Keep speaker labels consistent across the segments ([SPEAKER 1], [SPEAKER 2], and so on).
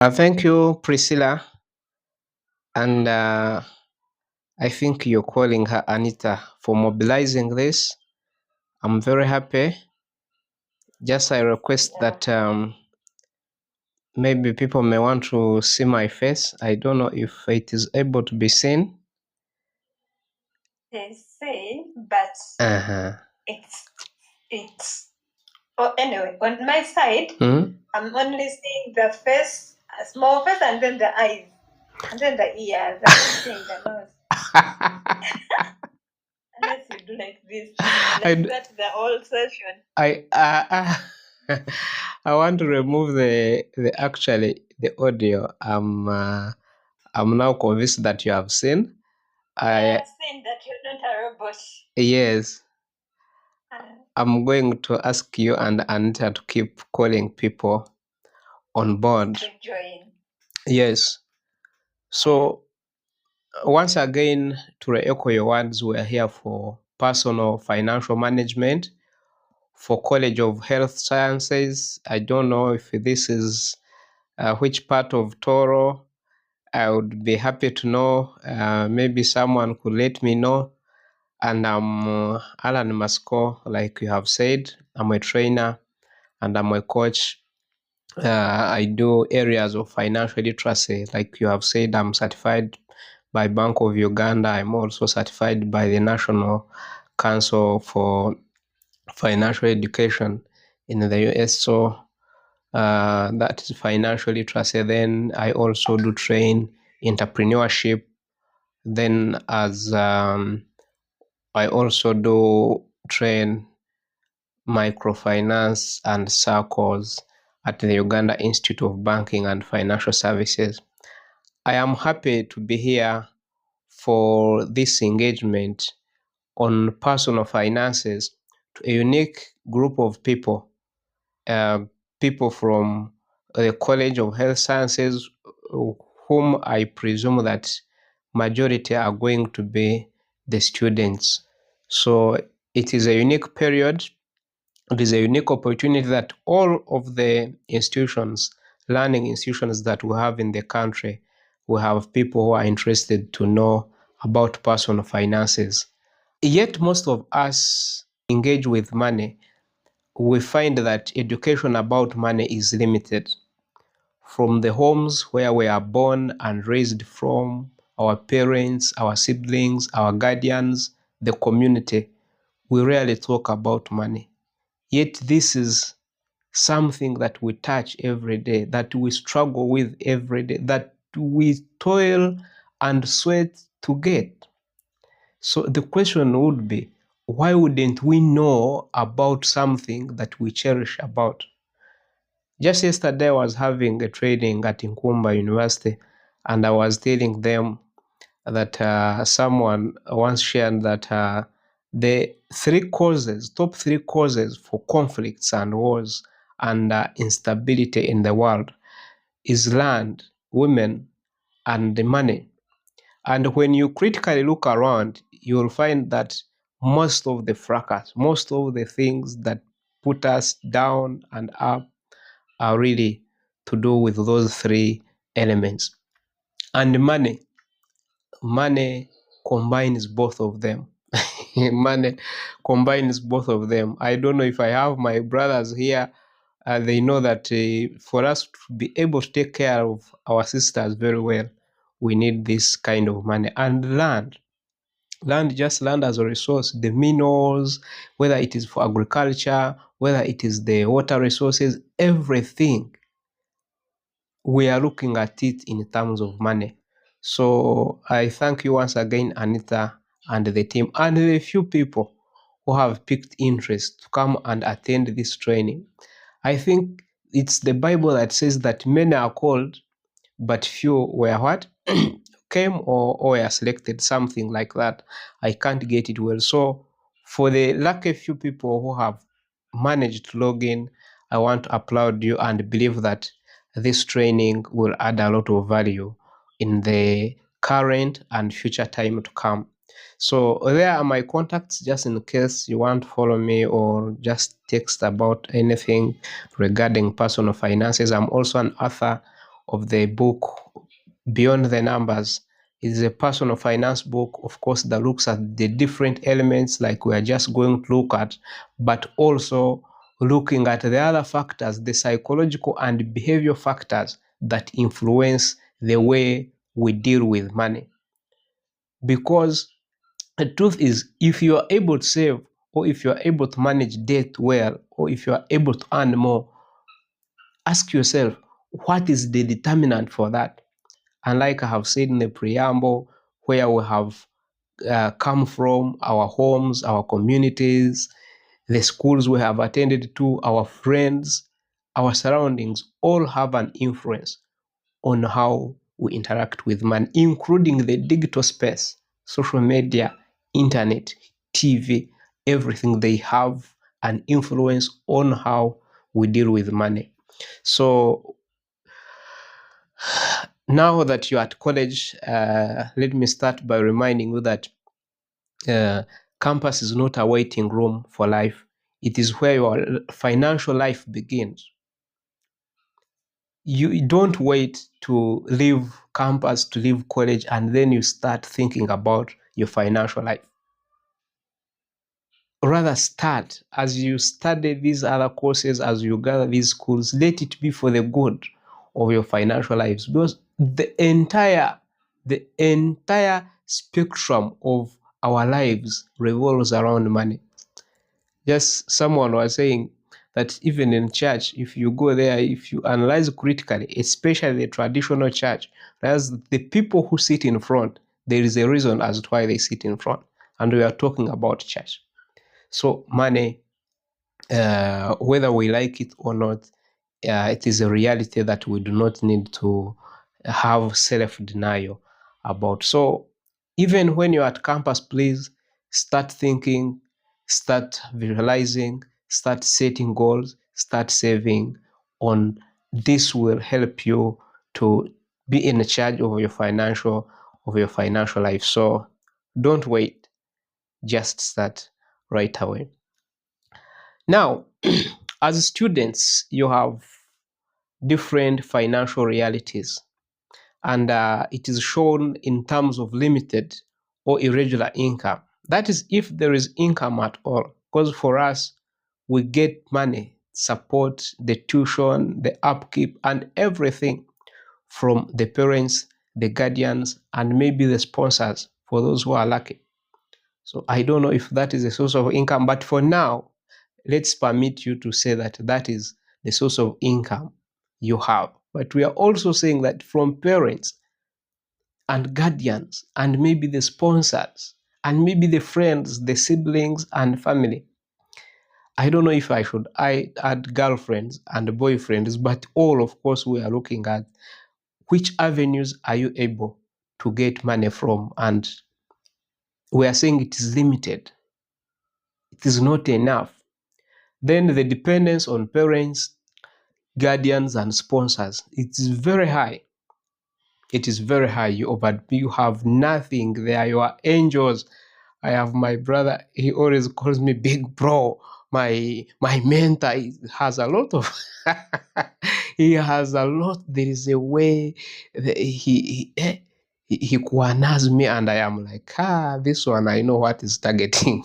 [SPEAKER 1] Thank you, Priscilla. And I think you're calling her Anita for mobilizing this. I'm very happy. Just I request that maybe people may want to see my face. I don't know if it is able to be seen.
[SPEAKER 2] They say, but
[SPEAKER 1] Uh-huh.
[SPEAKER 2] it's anyway, on my side, I'm only seeing the face, a small face, and then the eyes, and then the ears. I'm not seeing the nose. Unless you do like this, that's the whole session.
[SPEAKER 1] I want to remove the audio. I'm now convinced that you have seen.
[SPEAKER 2] I have seen that you're not a robot.
[SPEAKER 1] Yes. I'm going to ask you and Anita to keep calling people on board.
[SPEAKER 2] To join.
[SPEAKER 1] Yes. So once again, to re-echo your words, we are here for personal financial management for College of Health Sciences. I don't know if this is which part of Toro. I would be happy to know. Maybe someone could let me know. And I'm Alan Masco, like you have said. I'm a trainer and I'm a coach. I do areas of financial literacy. Like you have said, I'm certified by Bank of Uganda. I'm also certified by the National Council for Financial Education in the US. So that is financial literacy. Then I also do train entrepreneurship. Then as I also do train microfinance and circles at the Uganda Institute of Banking and Financial Services. I am happy to be here for this engagement on personal finances to a unique group of people, people from the College of Health Sciences, whom I presume that majority are going to be the students. So it is a unique period. It is a unique opportunity that all of the institutions, learning institutions that we have in the country, we have people who are interested to know about personal finances. Yet most of us engage with money. We find that education about money is limited. From the homes where we are born and raised from, our parents, our siblings, our guardians, the community, we rarely talk about money. Yet this is something that we touch every day, that we struggle with every day, that we toil and sweat to get. So the question would be, why wouldn't we know about something that we cherish about? Just yesterday, I was having a training at Nkumba University, and I was telling them that someone once shared that the top three causes for conflicts and wars and instability in the world is land, women, and the money. And when you critically look around, you'll find that most of the fracas, most of the things that put us down and up are really to do with those three elements. And money combines both of them. Money combines both of them. I don't know if I have my brothers here. They know that for us to be able to take care of our sisters very well, we need this kind of money. And land as a resource, the minerals, whether it is for agriculture, whether it is the water resources, everything, we are looking at it in terms of money. So I thank you once again, Anita, and the team, and the few people who have picked interest to come and attend this training. I think it's the Bible that says that many are called, but few were what? Came or were selected, something like that. I can't get it well. So for the lucky few people who have managed to log in, I want to applaud you and believe that this training will add a lot of value in the current and future time to come. So there are my contacts, just in case you want to follow me or just text about anything regarding personal finances. I'm also an author of the book Beyond the Numbers. It is a personal finance book, of course, that looks at the different elements like we are just going to look at, but also looking at the other factors, the psychological and behavioral factors that influence the way we deal with money. Because the truth is, if you are able to save, or if you are able to manage debt well, or if you are able to earn more, ask yourself, what is the determinant for that? And like I have said in the preamble, where we have come from, our homes, our communities, the schools we have attended to, our friends, our surroundings, all have an influence on how we interact with money, including the digital space, social media, internet, TV, everything. They have an influence on how we deal with money. So now that you're at college, let me start by reminding you that campus is not a waiting room for life. It is where your financial life begins. You don't wait to leave campus, to leave college, and then you start thinking about your financial life. Rather, start as you study these other courses, as you gather these schools, let it be for the good of your financial lives, because the entire spectrum of our lives revolves around money. Just someone was saying that even in church, if you go there, if you analyze critically, especially the traditional church, whereas the people who sit in front, there is a reason as to why they sit in front. And we are talking about church. So money, whether we like it or not, it is a reality that we do not need to have self-denial about. So even when you're at campus, please start thinking, start visualizing, start setting goals, start saving. On this will help you to be in charge of your financial life. So don't wait, just start right away. Now, as students, you have different financial realities, and it is shown in terms of limited or irregular income. That is, if there is income at all, because for us, we get money, support, the tuition, the upkeep, and everything from the parents, the guardians, and maybe the sponsors for those who are lucky. So I don't know if that is a source of income, but for now, let's permit you to say that that is the source of income you have. But we are also saying that from parents and guardians and maybe the sponsors and maybe the friends, the siblings and family. I don't know if I should add girlfriends and boyfriends, but all, of course, we are looking at which avenues are you able to get money from, and we are saying it is limited. It is not enough. Then the dependence on parents, guardians, and sponsors, it is very high. It is very high. You have nothing there. You are angels. I have my brother. He always calls me big bro. My mentor has a lot of. He has a lot. There is a way that he corners me, and I am like, this one I know what is targeting.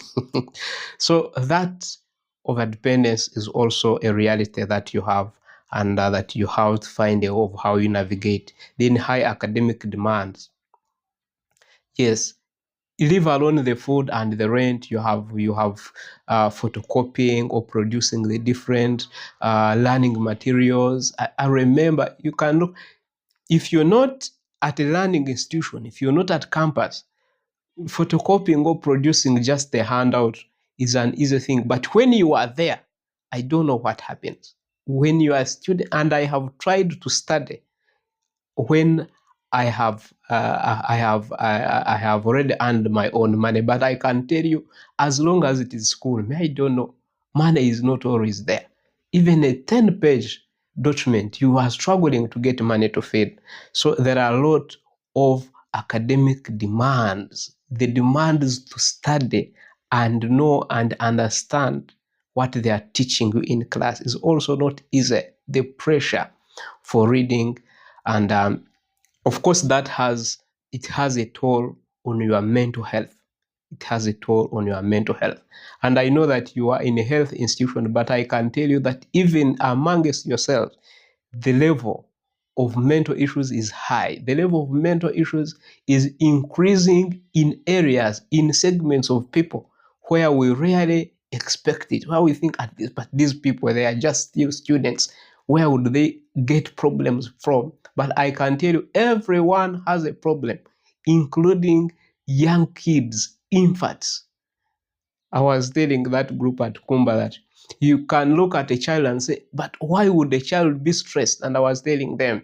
[SPEAKER 1] So that overdependence is also a reality that you have, and that you have to find a way of how you navigate. Then high academic demands. Yes, leave alone the food and the rent. You have photocopying or producing the different learning materials. I remember, you can look, if you're not at a learning institution, if you're not at campus, photocopying or producing just a handout is an easy thing. But when you are there, I don't know what happens. When you are a student, and I have tried to study when I have already earned my own money, but I can tell you, as long as it is school, I don't know, money is not always there. Even a 10-page document, you are struggling to get money to feed. So there are a lot of academic demands. The demands to study and know and understand what they are teaching you in class is also not easy. The pressure for reading And of course, it has a toll on your mental health. It has a toll on your mental health. And I know that you are in a health institution, but I can tell you that even amongst yourselves, the level of mental issues is high. The level of mental issues is increasing in areas, in segments of people where we rarely expect it, where we think, but these people, they are just still students. Where would they get problems from? But I can tell you, everyone has a problem, including young kids, infants. I was telling that group at Kumba that you can look at a child and say, but why would a child be stressed? And I was telling them,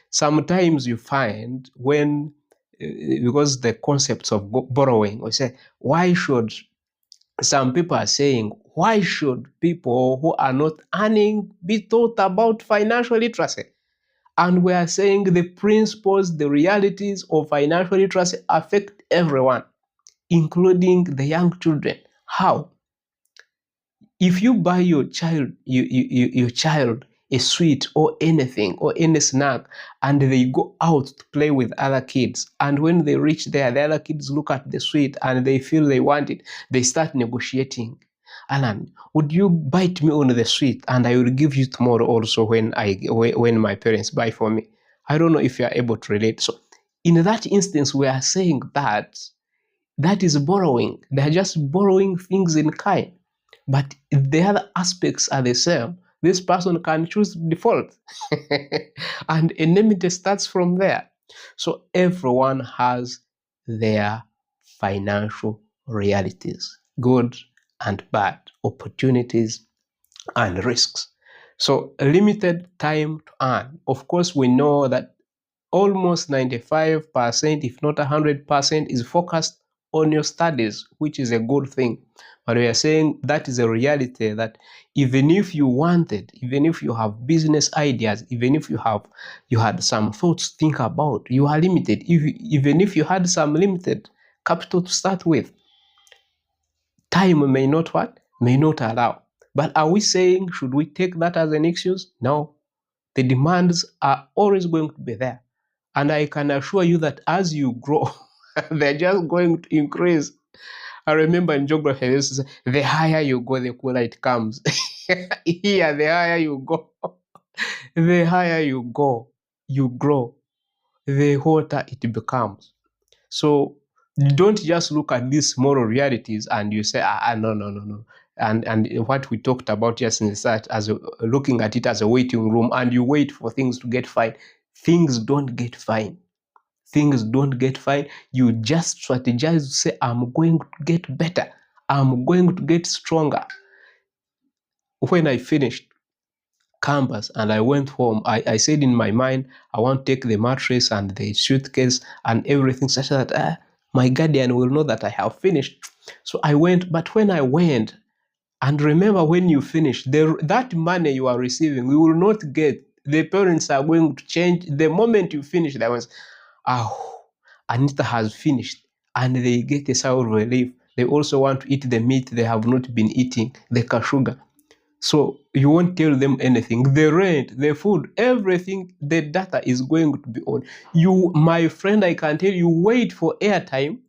[SPEAKER 1] sometimes you find when, because the concepts of borrowing, we say, why should, some people are saying, why should people who are not earning be taught about financial literacy? And we are saying the principles, the realities of financial literacy affect everyone, including the young children. How? If you buy your child your child a sweet or anything or any snack, and they go out to play with other kids, and when they reach there, the other kids look at the sweet and they feel they want it, they start negotiating. Alan, would you bite me on the sweet and I will give you tomorrow also when my parents buy for me? I don't know if you are able to relate. So in that instance, we are saying that is borrowing. They are just borrowing things in kind. But if the other aspects are the same, this person can choose default. And enmity starts from there. So everyone has their financial realities, good and bad, opportunities and risks. So a limited time to earn. Of course, we know that almost 95%, if not 100%, is focused on your studies, which is a good thing. But we are saying that is a reality, that even if you wanted, even if you have business ideas, even if you had some thoughts to think about, you are limited. Even if you had some limited capital to start with, time may not allow. But are we saying, should we take that as an excuse? No. The demands are always going to be there. And I can assure you that as you grow, they're just going to increase. I remember in geography, they used to say, the higher you go, the cooler it comes. Here, the higher you go, the higher you go, you grow, the hotter it becomes. So don't just look at these moral realities and you say, no. And what we talked about just in the start, as looking at it as a waiting room, and you wait for things to get fine. Things don't get fine. Things don't get fine. You just strategize to say, I'm going to get better. I'm going to get stronger. When I finished campus and I went home, I said in my mind, I want to take the mattress and the suitcase and everything such that my guardian will know that I have finished. So I went, but when I went, and remember, when you finish, that money you are receiving, you will not get. The parents are going to change. The moment you finish, that was, Anita has finished. And they get a sigh of relief. They also want to eat the meat they have not been eating, the kashuga. So you won't tell them anything. The rent, the food, everything, the data is going to be on. You, my friend, I can tell you, wait for airtime.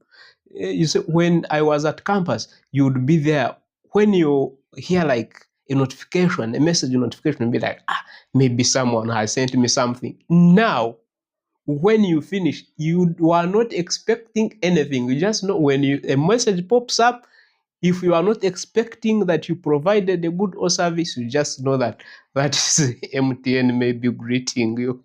[SPEAKER 1] You see, when I was at campus, you would be there. When you hear like a notification, a message notification, you'd be like, maybe someone has sent me something. Now, when you finish, you are not expecting anything. You just know when a message pops up, if you are not expecting that you provided a good or service, you just know that is MTN may be greeting you.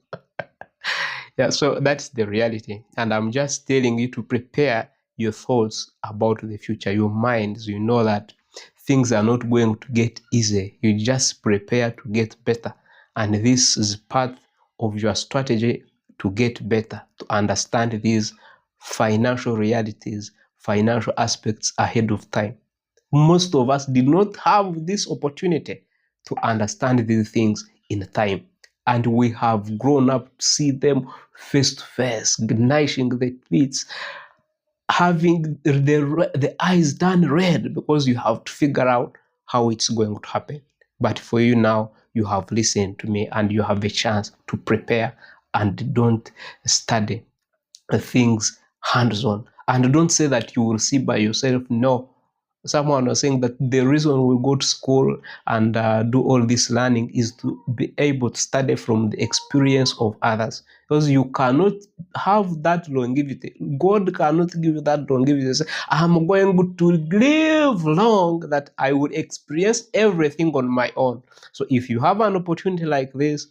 [SPEAKER 1] Yeah, so that's the reality. And I'm just telling you to prepare your thoughts about the future, your minds. You know that things are not going to get easy. You just prepare to get better. And this is part of your strategy to get better, to understand these financial realities, financial aspects ahead of time. Most of us did not have this opportunity to understand these things in time. And we have grown up to see them face to face, gnashing the teeth, having the eyes done red, because you have to figure out how it's going to happen. But for you now, you have listened to me and you have a chance to prepare and don't study things hands-on. And don't say that you will see by yourself. No. Someone was saying that the reason we go to school and do all this learning is to be able to study from the experience of others. Because you cannot have that longevity. God cannot give you that longevity. Say, I'm going to live long that I will experience everything on my own. So if you have an opportunity like this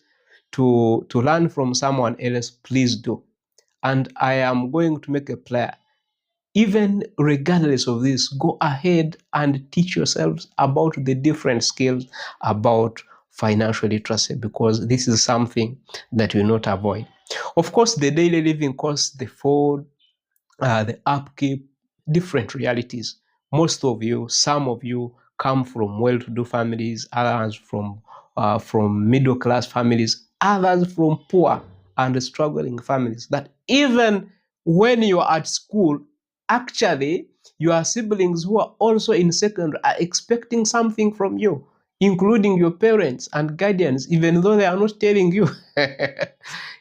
[SPEAKER 1] to learn from someone else, please do. And I am going to make a prayer. Even regardless of this, go ahead and teach yourselves about the different skills about financial literacy, because this is something that you will not avoid. Of course, the daily living costs, the food, the upkeep, different realities. Most of you, some of you come from well-to-do families, others from middle-class families, others from poor and struggling families. That even when you are at school, actually, your siblings who are also in secondary are expecting something from you, including your parents and guardians, even though they are not telling you.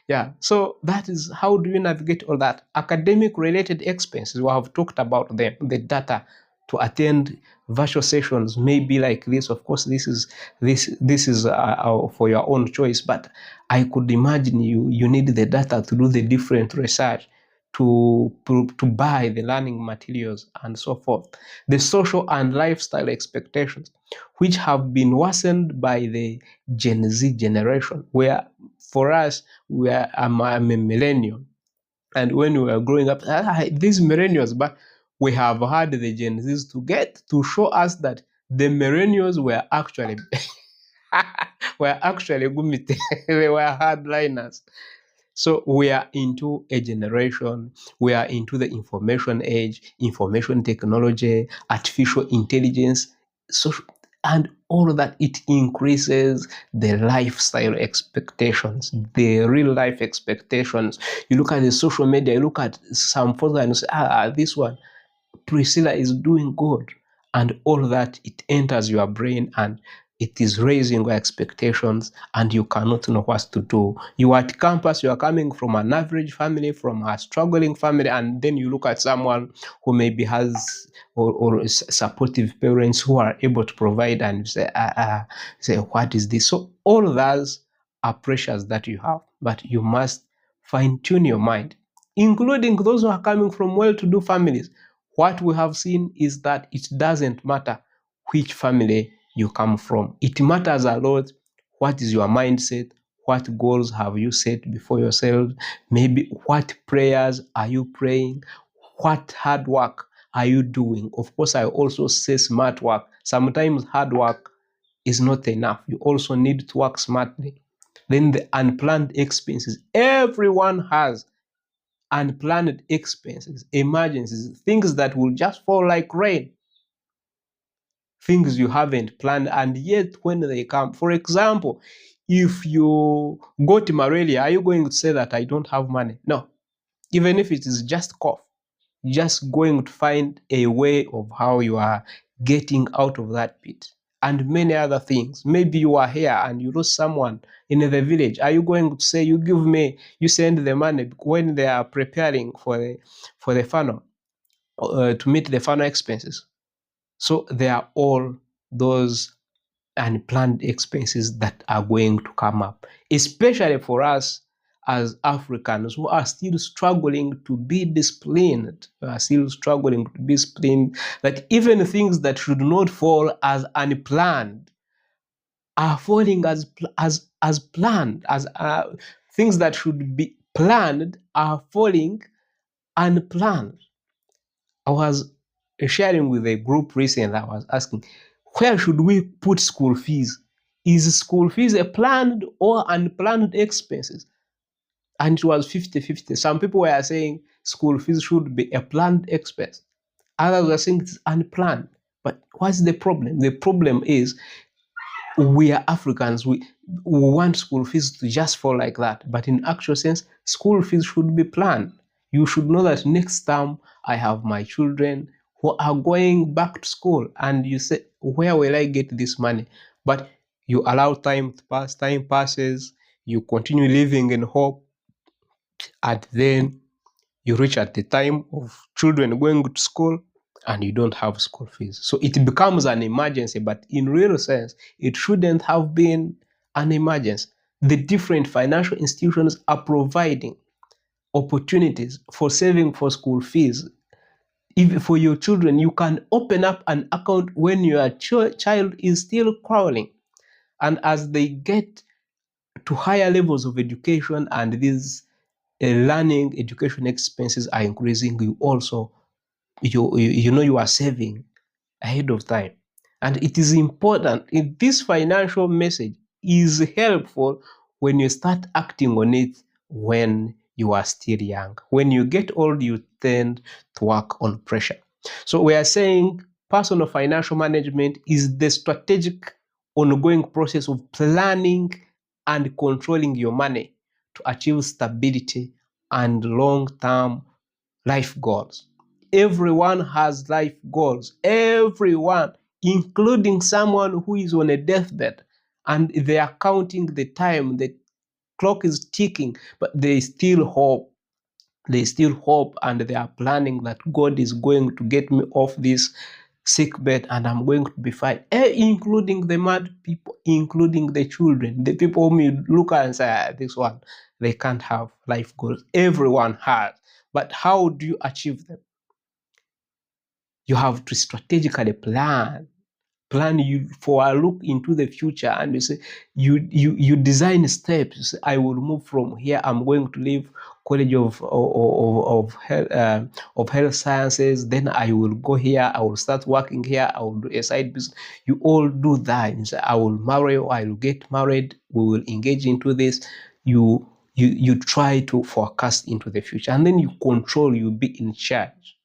[SPEAKER 1] Yeah, so that is how do you navigate all that? Academic related expenses, we have talked about them, the data to attend virtual sessions may be like this. Of course, this is for your own choice, but I could imagine you need the data to do the different research, to buy the learning materials and so forth. The social and lifestyle expectations, which have been worsened by the Gen Z generation, where for us, I'm a millennial. And when we were growing up, these millennials, but we have had the Gen Zs to show us that the millennials were actually gumite. They were hardliners. So we are into a generation, we are into the information age, information technology, artificial intelligence, and all of that, it increases the lifestyle expectations, the real life expectations. You look at the social media, you look at some photos and you say, this one, Priscilla is doing good. And all that, it enters your brain and it is raising your expectations, and you cannot know what to do. You are at campus, you are coming from an average family, from a struggling family, and then you look at someone who maybe has or supportive parents who are able to provide, and you say, what is this? So all of those are pressures that you have, but you must fine-tune your mind, including those who are coming from well-to-do families. What we have seen is that it doesn't matter which family you come from. It matters a lot. What is your mindset? What goals have you set before yourself? Maybe what prayers are you praying? What hard work are you doing? Of course, I also say smart work. Sometimes hard work is not enough. You also need to work smartly. Then the unplanned expenses. Everyone has unplanned expenses, emergencies, things that will just fall like rain, things you haven't planned, and yet when they come, for example, if you got malaria, are you going to say that I don't have money? No. Even if it is just cough, just going to find a way of how you are getting out of that pit. And many other things. Maybe you are here and you lose someone in the village. Are you going to say, you send the money when they are preparing for the funeral, to meet the funeral expenses? So there are all those unplanned expenses that are going to come up, especially for us as Africans who are still struggling to be disciplined, that even things that should not fall as unplanned are falling as planned, as things that should be planned are falling unplanned. I was sharing with a group recently, I was asking, where should we put school fees? Is school fees a planned or unplanned expenses? And it was 50-50. Some people were saying school fees should be a planned expense. Others were saying it's unplanned. But what's the problem? The problem is we are Africans. We want school fees to just fall like that. But in actual sense, school fees should be planned. You should know that next time I have my children who are going back to school, and you say, where will I get this money? But you allow time to pass, time passes, you continue living in hope. and then you reach at the time of children going to school and you don't have school fees. So it becomes an emergency, but in real sense, it shouldn't have been an emergency. The different financial institutions are providing opportunities for saving for school fees. If for your children, you can open up an account when your child is still crawling. And as they get to higher levels of education and these learning education expenses are increasing, you also you are saving ahead of time. And it is important. This financial message is helpful when you start acting on it when you are still young. When you get old, you tend to work on pressure. So we are saying personal financial management is the strategic ongoing process of planning and controlling your money to achieve stability and long-term life goals. Everyone has life goals. Everyone, including someone who is on a deathbed and they are counting the time, the clock is ticking, but they still hope. They still hope and they are planning that God is going to get me off this sick bed and I'm going to be fine. Including the mad people, including the children, the people whom you look at and say, this one, they can't have life goals. Everyone has. But how do you achieve them? You have to strategically plan you for a look into the future, and you say you design steps. You say, I will move from here. I'm going to leave College of Health Sciences. Then I will go here. I will start working here. I will do a side business. You all do that. You say, I will marry. Or I will get married. We will engage into this. You try to forecast into the future, and then you control. You be in charge.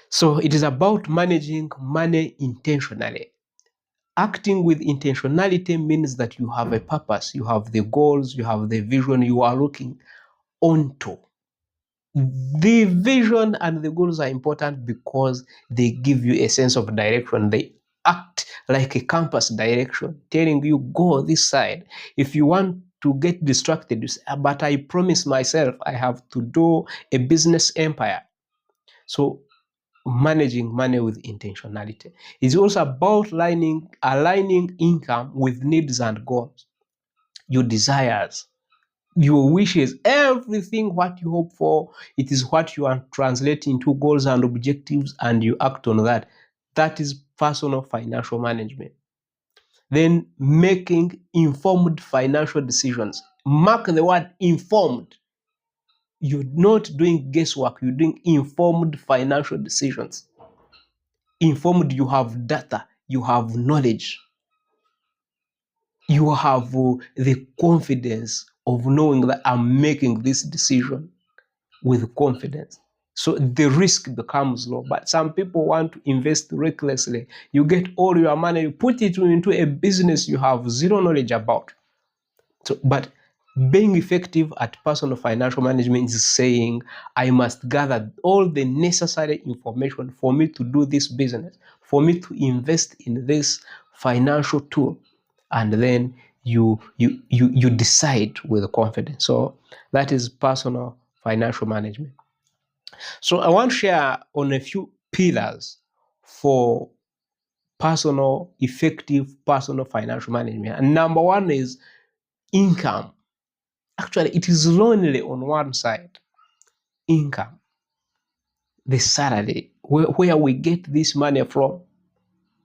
[SPEAKER 1] So it is about managing money intentionally. Acting with intentionality means that you have a purpose, you have the goals, you have the vision you are looking onto. The vision and the goals are important because they give you a sense of direction. They act like a compass direction, telling you, go this side. If you want to get distracted, you say, but I promise myself I have to do a business empire. So managing money with intentionality is also about aligning income with needs and goals, your desires, your wishes, everything what you hope for. It is what you are translating into goals and objectives, and you act on that. That is personal financial management. Then making informed financial decisions. Mark the word informed. You're not doing guesswork, you're doing informed financial decisions. Informed, you have data, you have knowledge, you have the confidence of knowing that I'm making this decision with confidence. So the risk becomes low. But some people want to invest recklessly. You get all your money, you put it into a business you have zero knowledge about. So, but being effective at personal financial management is saying, I must gather all the necessary information for me to do this business, for me to invest in this financial tool, and then you decide with confidence. So that is personal financial management. So I want to share on a few pillars for effective personal financial management. And number one is income. Actually, it is lonely on one side. Income, the salary, where we get this money from.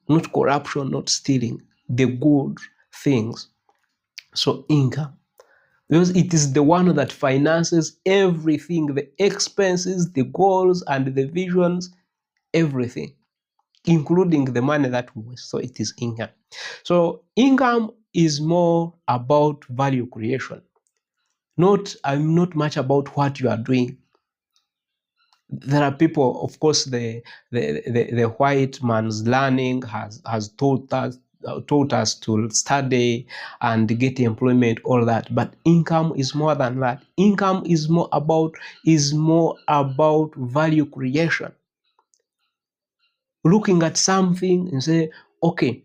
[SPEAKER 1] Not corruption, not stealing, the good things. So income. Because it is the one that finances everything, the expenses, the goals, and the visions, everything, including the money that we waste. So it is income. So income is more about value creation. I'm not much about what you are doing. There are people, of course, the white man's learning has taught us to study and get employment, all that. But income is more than that. Income is more about value creation. Looking at something and say, okay,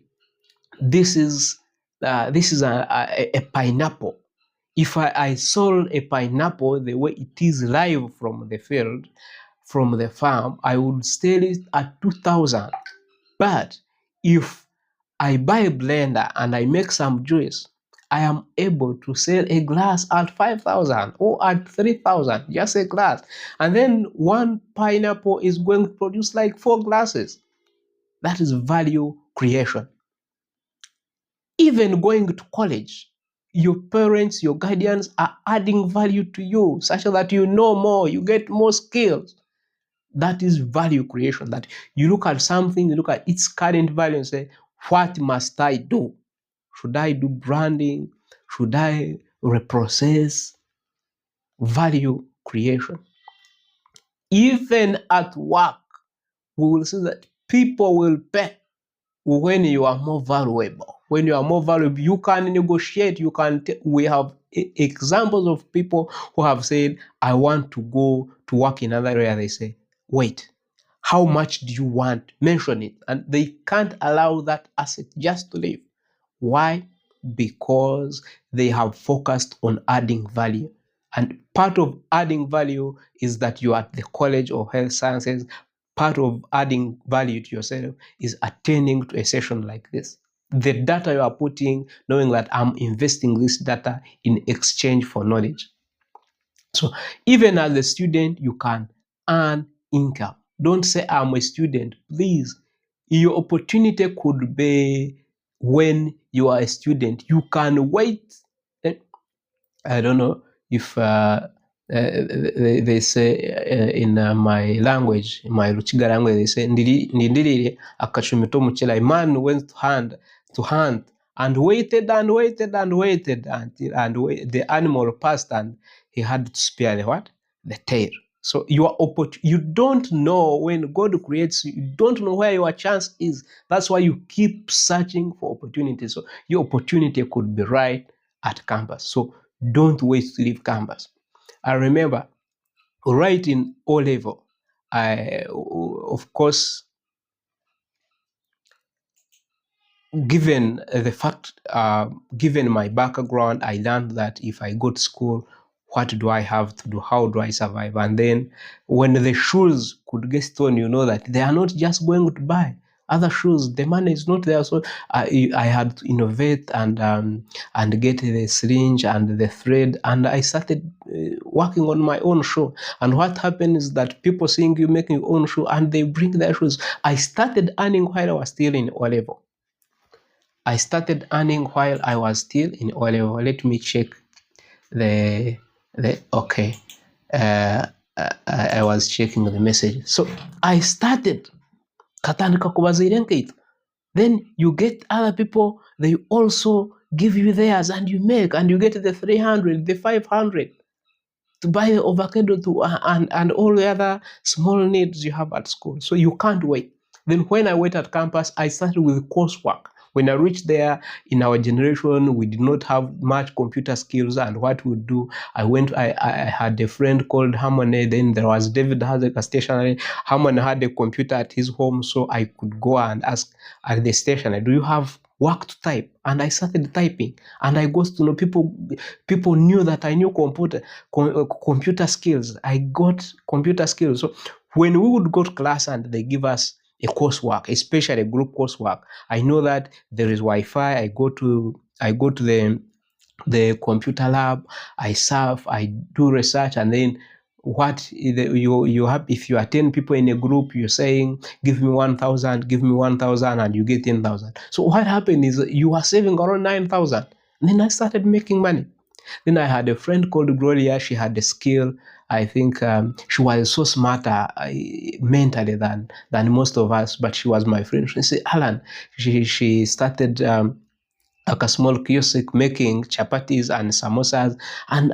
[SPEAKER 1] this is a pineapple. If I sold a pineapple the way it is live from the field, from the farm, I would sell it at 2,000. But if I buy a blender and I make some juice, I am able to sell a glass at 5,000 or at 3,000, just a glass. And then one pineapple is going to produce like 4 glasses. That is value creation. Even going to college, your parents, your guardians are adding value to you such that you know more, you get more skills. That is value creation. That you look at something, you look at its current value and say, what must I do? Should I do branding? Should I reprocess? Value creation. Even at work, we will see that people will pay when you are more valuable. When you are more valuable, you can negotiate. You can. We have examples of people who have said, "I want to go to work in another area." They say, "Wait, how much do you want? Mention it," and they can't allow that asset just to leave. Why? Because they have focused on adding value. And part of adding value is that you are at the College of Health Sciences. Part of adding value to yourself is attending to a session like this. The data you are putting, knowing that I'm investing this data in exchange for knowledge. So even as a student, you can earn income. Don't say I'm a student. Please, your opportunity could be when you are a student. You can wait. I don't know if they say in my language, my Ruchiga language, they say nindilire akachumito muchela. A man went to hunt and waited and waited and waited until the animal passed and he had to spare the what? The tail. So you don't know when God creates you, you don't know where your chance is. That's why you keep searching for opportunities. So your opportunity could be right at campus. So don't wait to leave campus. I remember right in O level, of course, given the fact, given my background, I learned that if I go to school, what do I have to do? How do I survive? And then when the shoes could get stolen, you know that they are not just going to buy other shoes. The money is not there. So I had to innovate and get the syringe and the thread. And I started working on my own shoe. And what happened is that people seeing you making your own shoe and they bring their shoes. I started earning while I was still in O level. I started earning while I was still in O level. Let me check the okay. I was checking the message. So I started. Then you get other people, they also give you theirs and you make, and you get the 300, the 500 to buy the avocado and all the other small needs you have at school. So you can't wait. Then when I went at campus, I started with coursework. When I reached there, in our generation, we did not have much computer skills, and what we do, I had a friend called Harmony, then there was David has a stationery. Harmony had a computer at his home, so I could go and ask at the stationery, do you have work to type? And I started typing, and I got to know people knew that I knew computer skills. I got computer skills. So when we would go to class and they give us a coursework, especially a group coursework, I know that there is Wi-Fi. I go to the computer lab, I surf, I do research, and then you have, if you are 10 people in a group, you're saying, give me 1,000, give me 1,000, and you get 10,000. So what happened is you are saving around 9,000. Then I started making money. Then I had a friend called Gloria. She had a skill. I think she was so smarter mentally than most of us, but she was my friend. She said, Alan, she started like a small kiosk making chapatis and samosas, and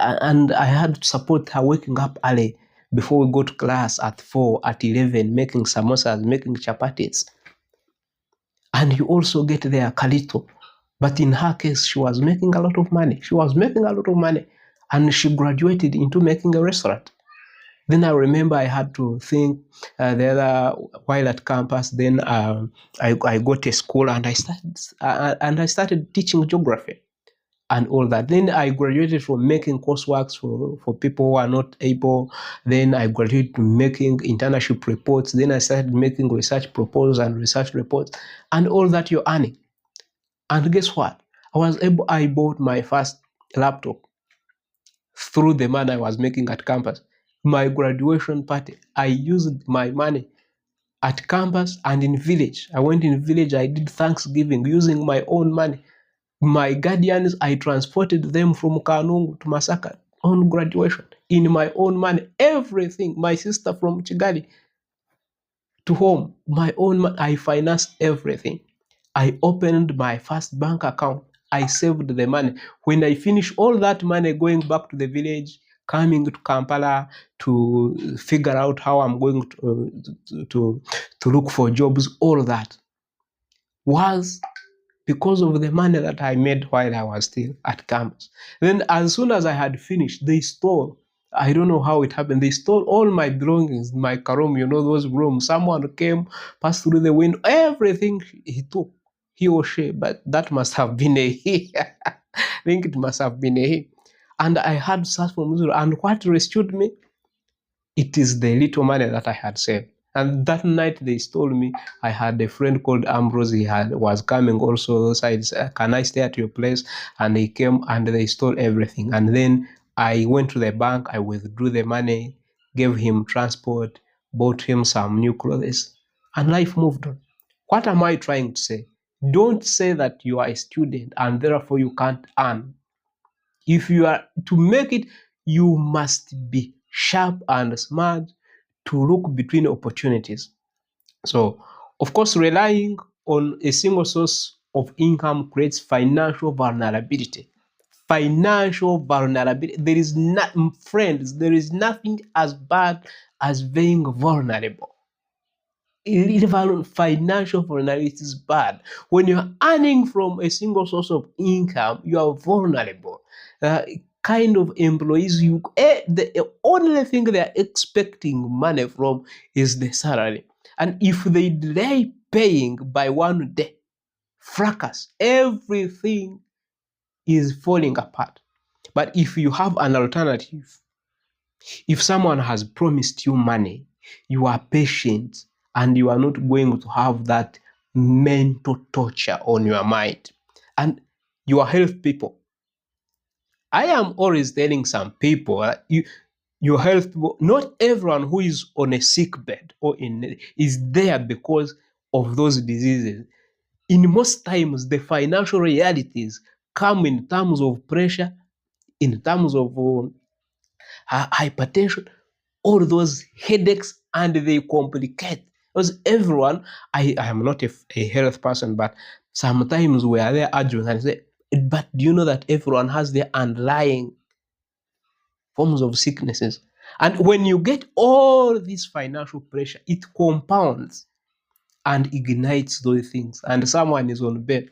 [SPEAKER 1] I had to support her waking up early before we go to class at 4, at 11, making samosas, making chapatis. And you also get there Kalito. But in her case, she was making a lot of money. And she graduated into making a restaurant. Then I remember I had to think the other while at campus. Then I got a school and I started teaching geography. and all that. Then I graduated from making courseworks for people who are not able. Then I graduated to making internship reports. Then I started making research proposals and research reports, and all that you're earning. And guess what? I bought my first laptop through the money I was making at campus. My graduation party, I used my money at campus and in village. I went in village, I did Thanksgiving using my own money. My guardians, I transported them from Kanungu to Masaka on graduation in my own money. Everything. My sister from Chigali to home, my own money. I financed everything. I opened my first bank account. I saved the money. When I finish all that money going back to the village, coming to Kampala to figure out how I'm going to look for jobs, all that was because of the money that I made while I was still at campus. Then as soon as I had finished, they stole. I don't know how it happened. They stole all my belongings, my karom, those rooms. Someone came, passed through the window, everything he took, he or she, but that must have been a he. I think it must have been a he. And I had searched for Missouri. And what rescued me? It is the little money that I had saved. And that night they stole me. I had a friend called Ambrose. He was coming also. So I said, can I stay at your place? And he came and they stole everything. And then I went to the bank. I withdrew the money, gave him transport, bought him some new clothes, and life moved on. What am I trying to say? Don't say that you are a student and therefore you can't earn. If you are to make it, you must be sharp and smart to look between opportunities. So, of course, relying on a single source of income creates financial vulnerability. Financial vulnerability. There is friends, there is nothing as bad as being vulnerable. Financial vulnerability is bad. When you're earning from a single source of income, you are vulnerable. Kind of employees, the only thing they are expecting money from is the salary. And if they delay paying by one day, fracas, everything is falling apart. But if you have an alternative, if someone has promised you money, you are patient and you are not going to have that mental torture on your mind. And you are health people. I am always telling some people, your health, not everyone who is on a sick bed or is there because of those diseases. In most times, the financial realities come in terms of pressure, in terms of hypertension, all those headaches, and they complicate. Because everyone, I am not a health person, but sometimes we are there arguing and say, but do you know that everyone has their underlying forms of sicknesses? And when you get all this financial pressure, it compounds and ignites those things. And someone is on bed.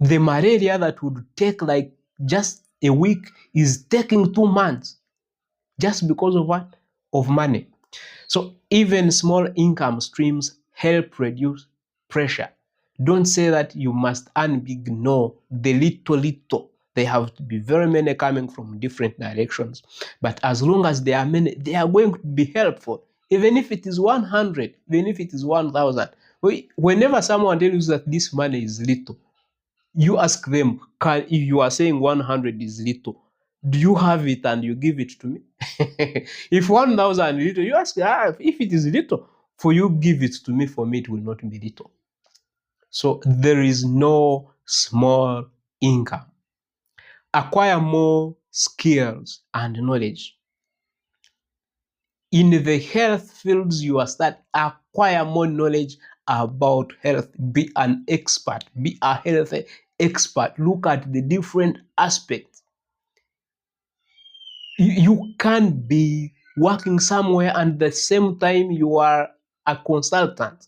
[SPEAKER 1] The malaria that would take like just a week is taking 2 months. Just because of what? Of money. So even small income streams help reduce pressure. Don't say that you must earn big. No, the little. They have to be very many coming from different directions. But as long as there are many, they are going to be helpful. Even if it is 100, even if it is 1,000. Whenever someone tells you that this money is little, you ask them, if you are saying 100 is little, do you have it and you give it to me? If 1,000 little, you ask, if it is little, for you give it to me, for me it will not be little. So there is no small income. Acquire more skills and knowledge. In the health fields, you are start acquire more knowledge about health. Be an expert. Be a health expert. Look at the different aspects. You can't be working somewhere and at the same time you are a consultant.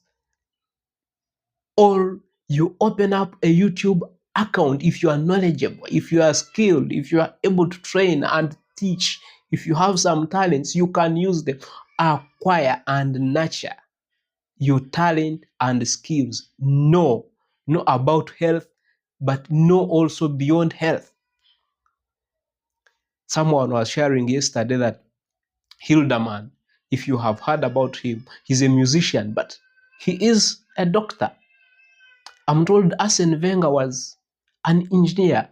[SPEAKER 1] Or you open up a YouTube account if you are knowledgeable, if you are skilled, if you are able to train and teach, if you have some talents, you can use them. Acquire and nurture your talent and skills. Know about health. but know also beyond health. Someone was sharing yesterday that Hildeman, if you have heard about him, he's a musician, but he is a doctor. I'm told Arsene Wenger was an engineer.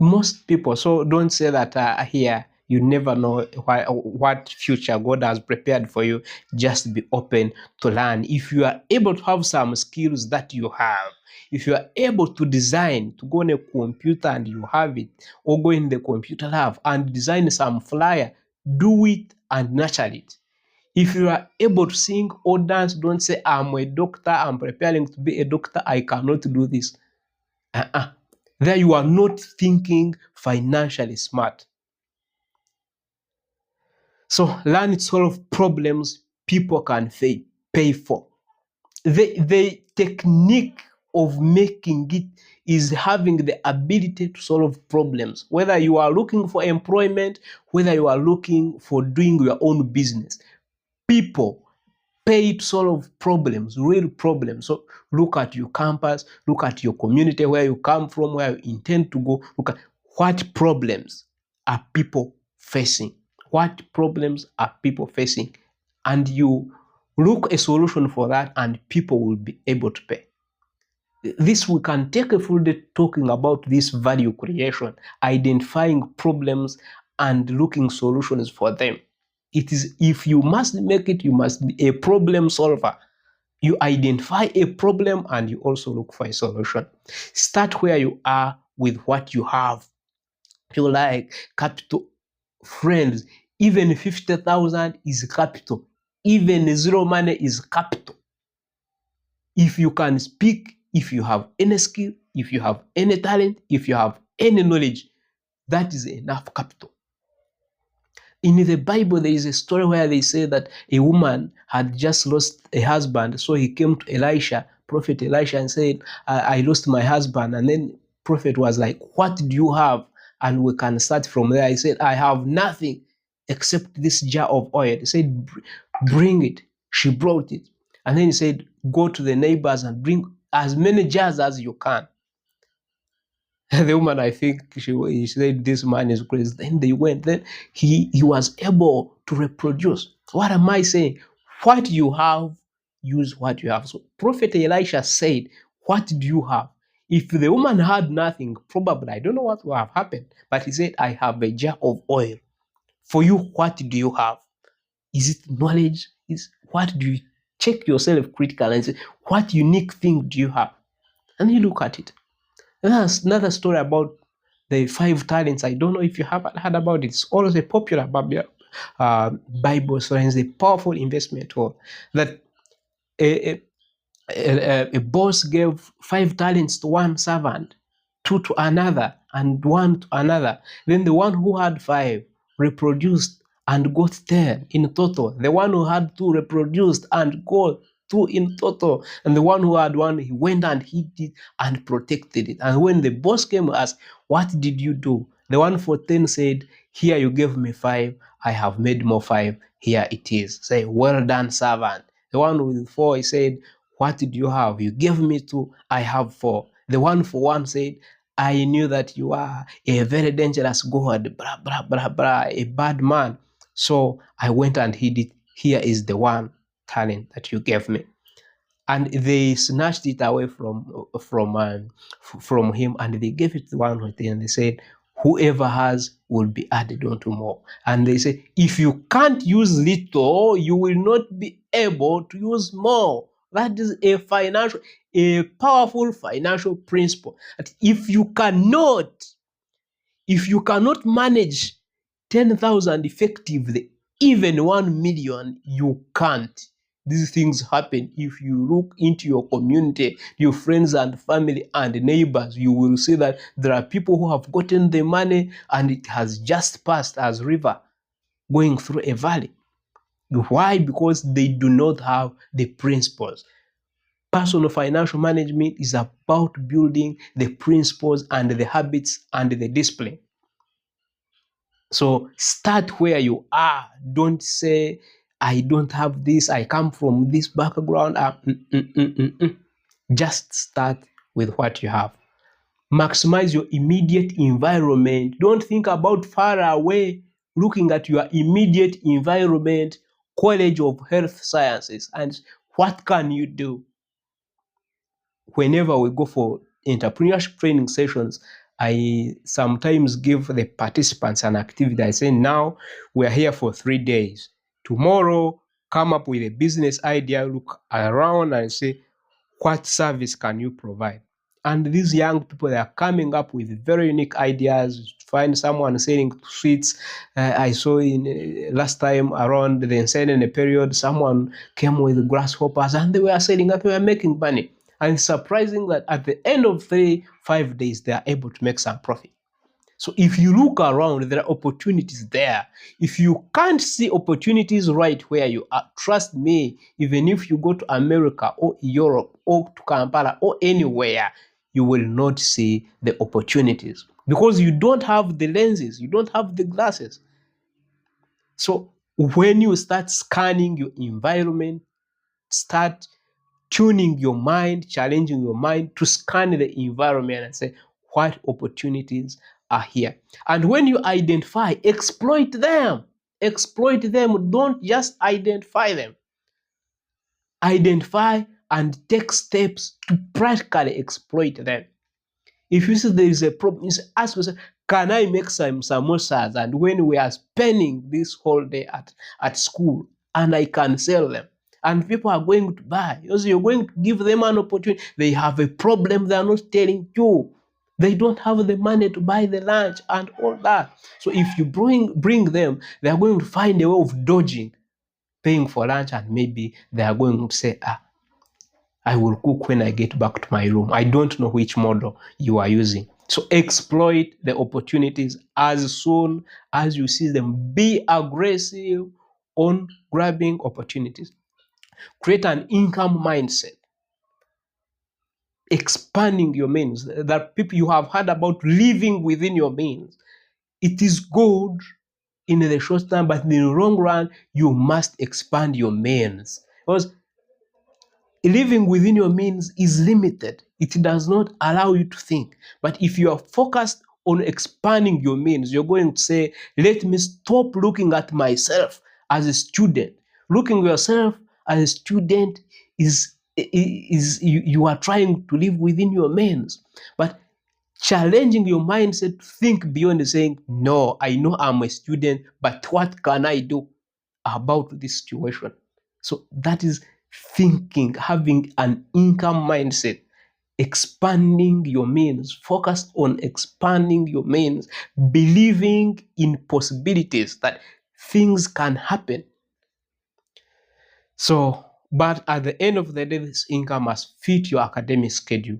[SPEAKER 1] Most people, so don't say that here you never know what future God has prepared for you. Just be open to learn. If you are able to have some skills that you have, if you are able to design, to go on a computer and you have it, or go in the computer lab and design some flyer, do it and nurture it. If you are able to sing or dance, don't say, I'm a doctor, I'm preparing to be a doctor, I cannot do this. There you are not thinking financially smart. So learn to solve problems people can pay for. The technique of making it is having the ability to solve problems. Whether you are looking for employment, whether you are looking for doing your own business, people pay to solve problems, real problems. So look at your campus, look at your community, where you come from, where you intend to go. Look at what problems are people facing. What problems are people facing? And you look a solution for that, and people will be able to pay. This, we can take a full day talking about this value creation, identifying problems and looking solutions for them. It is, if you must make it, you must be a problem solver. You identify a problem and you also look for a solution. Start where you are with what you have. If you like capital, friends, even 50,000 is capital. Even zero money is capital. If you can speak, if you have any skill, if you have any talent, if you have any knowledge, that is enough capital. In the Bible, there is a story where they say that a woman had just lost a husband. So he came to Elisha, Prophet Elisha, and said, I lost my husband. And then Prophet was like, what do you have? And we can start from there. He said, I have nothing except this jar of oil. He said, bring it. She brought it. And then he said, go to the neighbors and bring as many jars as you can. The woman, I think she said, this man is crazy. Then they went. Then he was able to reproduce. What am I saying? What you have, use what you have. So Prophet Elisha said, what do you have? If the woman had nothing, probably, I don't know what would have happened. But he said, I have a jar of oil. For you, what do you have? Is it knowledge? What do you check yourself critically and say, what unique thing do you have? And you look at it. That's another story about the 5 talents. I don't know if you have heard about it. It's always a popular Bible story. It's a powerful investment tool that a boss gave 5 talents to one servant, 2 to another, and 1 to another. Then the one who had 5 reproduced and got 10 in total. The one who had 2 reproduced and got 2 in total. And the one who had 1, he went and hid it and protected it. And when the boss came to ask, what did you do? The one for 10 said, here you gave me 5, I have made more 5, here it is. Say, well done, servant. The one with 4, he said, what did you have? You gave me 2, I have 4. The one for 1 said, I knew that you are a very dangerous God, blah, blah, blah, blah, a bad man. So I went and hid it. Here is the 1 talent that you gave me. And they snatched it away from him, and they gave it to one with him. And they said, whoever has will be added on to more. And they say, if you can't use little, you will not be able to use more. That is a powerful financial principle. That if you cannot manage 10,000 effectively, even 1 million, you can't. These things happen. If you look into your community, your friends and family and neighbors, you will see that there are people who have gotten the money and it has just passed as river going through a valley. Why? Because they do not have the principles. Personal financial management is about building the principles and the habits and the discipline. So start where you are. Don't say, I don't have this, I come from this background. Just start with what you have. Maximize your immediate environment. Don't think about far away. Looking at your immediate environment, College of Health Sciences, and what can you do? Whenever we go for entrepreneurship training sessions, I sometimes give the participants an activity. I say, now we are here for 3 days. Tomorrow, come up with a business idea, look around and say, what service can you provide? And these young people, they are coming up with very unique ideas. Find someone selling sweets. I saw in last time around the Ensenene period, someone came with grasshoppers and they were selling and they were making money. And it's surprising that at the end of 3-5 days, they are able to make some profit. So if you look around, there are opportunities there. If you can't see opportunities right where you are, trust me, even if you go to America or Europe or to Kampala or anywhere, you will not see the opportunities because you don't have the lenses, you don't have the glasses. So when you start scanning your environment, start tuning your mind, challenging your mind to scan the environment and say, what opportunities are here? And when you identify, exploit them. Exploit them. Don't just identify them. Identify and take steps to practically exploit them. If you see there is a problem, you ask yourself, can I make some samosas? And when we are spending this whole day at school, and I can sell them, and people are going to buy, because you're going to give them an opportunity. They have a problem, they are not telling you. They don't have the money to buy the lunch and all that. So if you bring them, they are going to find a way of dodging paying for lunch, and maybe they are going to say, I will cook when I get back to my room. I don't know which model you are using. So exploit the opportunities as soon as you see them. Be aggressive on grabbing opportunities. Create an income mindset. Expanding your means. That people you have heard about living within your means. It is good in the short term, but in the long run, you must expand your means. Because living within your means is limited. It does not allow you to think. But if you are focused on expanding your means, you're going to say, let me stop looking at myself as a student. Looking at yourself as a student is you are trying to live within your means. But challenging your mindset to think beyond saying, no, I know I'm a student, but what can I do about this situation? So that is thinking, having an income mindset, expanding your means, focused on expanding your means, believing in possibilities that things can happen. So, but at the end of the day, this income must fit your academic schedule.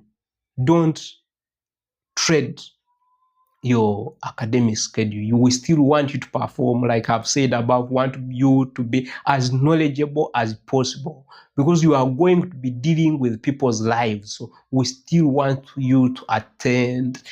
[SPEAKER 1] Don't trade your academic schedule. You will still want you to perform, like I've said above, want you to be as knowledgeable as possible because you are going to be dealing with people's lives. So we still want you to attend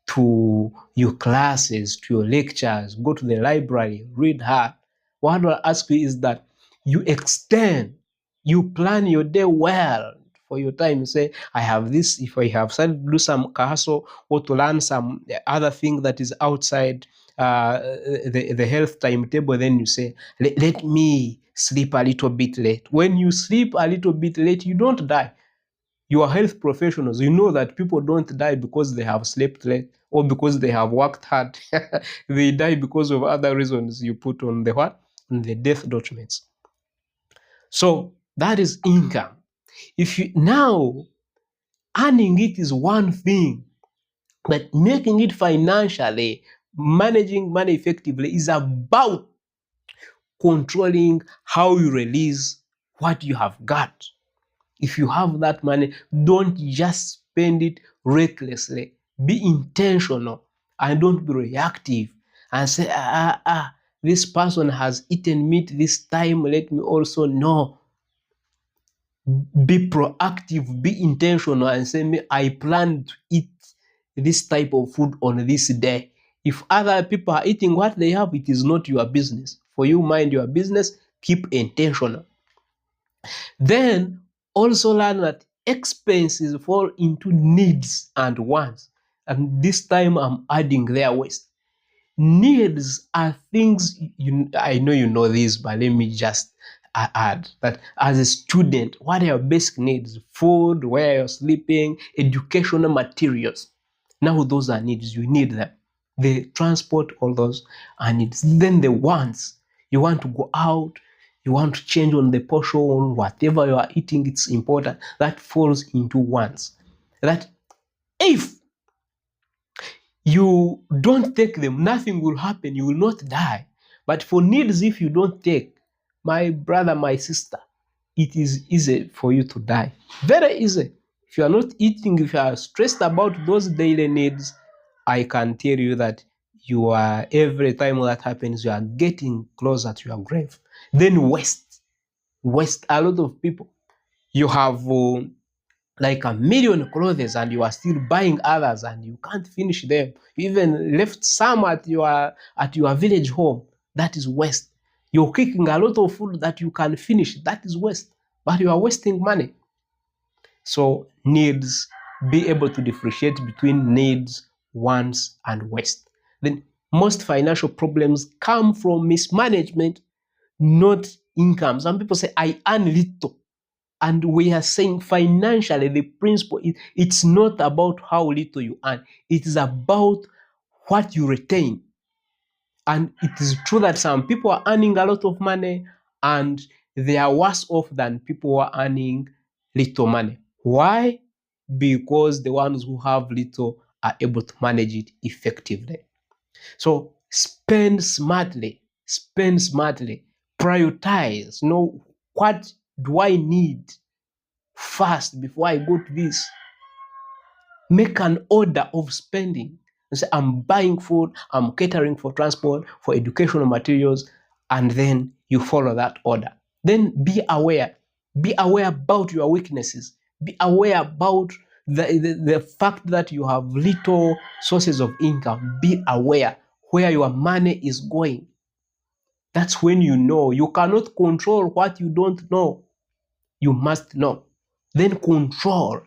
[SPEAKER 1] to your classes, to your lectures, go to the library, read hard. What I'll ask you is that you extend, you plan your day well for your time. You say, I have this, if I have started to do some hustle or to learn some other thing that is outside the health timetable, then you say, let me sleep a little bit late. When you sleep a little bit late, you don't die. You are health professionals. You know that people don't die because they have slept late or because they have worked hard. They die because of other reasons you put on the what? On the death documents. So that is income. If you now earning it is one thing, but making it financially, managing money effectively is about controlling how you release what you have got. If you have that money, don't just spend it recklessly. Be intentional and don't be reactive and say, this person has eaten meat this time, let me also know. Be proactive, be intentional and say, I plan to eat this type of food on this day. If other people are eating what they have, it is not your business. For you, mind your business, keep intentional. Then also learn that expenses fall into needs and wants. And this time I'm adding their waste. Needs are things, I know you know this, but let me just add that as a student, what are your basic needs? Food, where you're sleeping, educational materials. Now those are needs, you need them. The transport, all those are needs. Then the wants, you want to go out, you want to change on the portion, whatever you are eating, it's important. That falls into wants. That if you don't take them, nothing will happen, you will not die. But for needs, if you don't take, my brother, my sister, it is easy for you to die. Very easy. If you are not eating, if you are stressed about those daily needs, I can tell you that you are, every time that happens, you are getting closer to your grave. Then waste. Waste, a lot of people. You have like 1 million clothes and you are still buying others and you can't finish them. You even left some at your village home. That is waste. You're cooking a lot of food that you can finish. That is waste. But you are wasting money. So needs, be able to differentiate between needs, wants, and waste. Then most financial problems come from mismanagement, not income. Some people say, I earn little. And we are saying financially, the principle, it's not about how little you earn. It is about what you retain. And it is true that some people are earning a lot of money and they are worse off than people who are earning little money. Why? Because the ones who have little are able to manage it effectively. So spend smartly, prioritize. Know, what do I need first before I go to this? Make an order of spending. And say, I'm buying food, I'm catering for transport, for educational materials, and then you follow that order. Then be aware. Be aware about your weaknesses. Be aware about the fact that you have little sources of income. Be aware where your money is going. That's when you know. You cannot control what you don't know. You must know. Then control.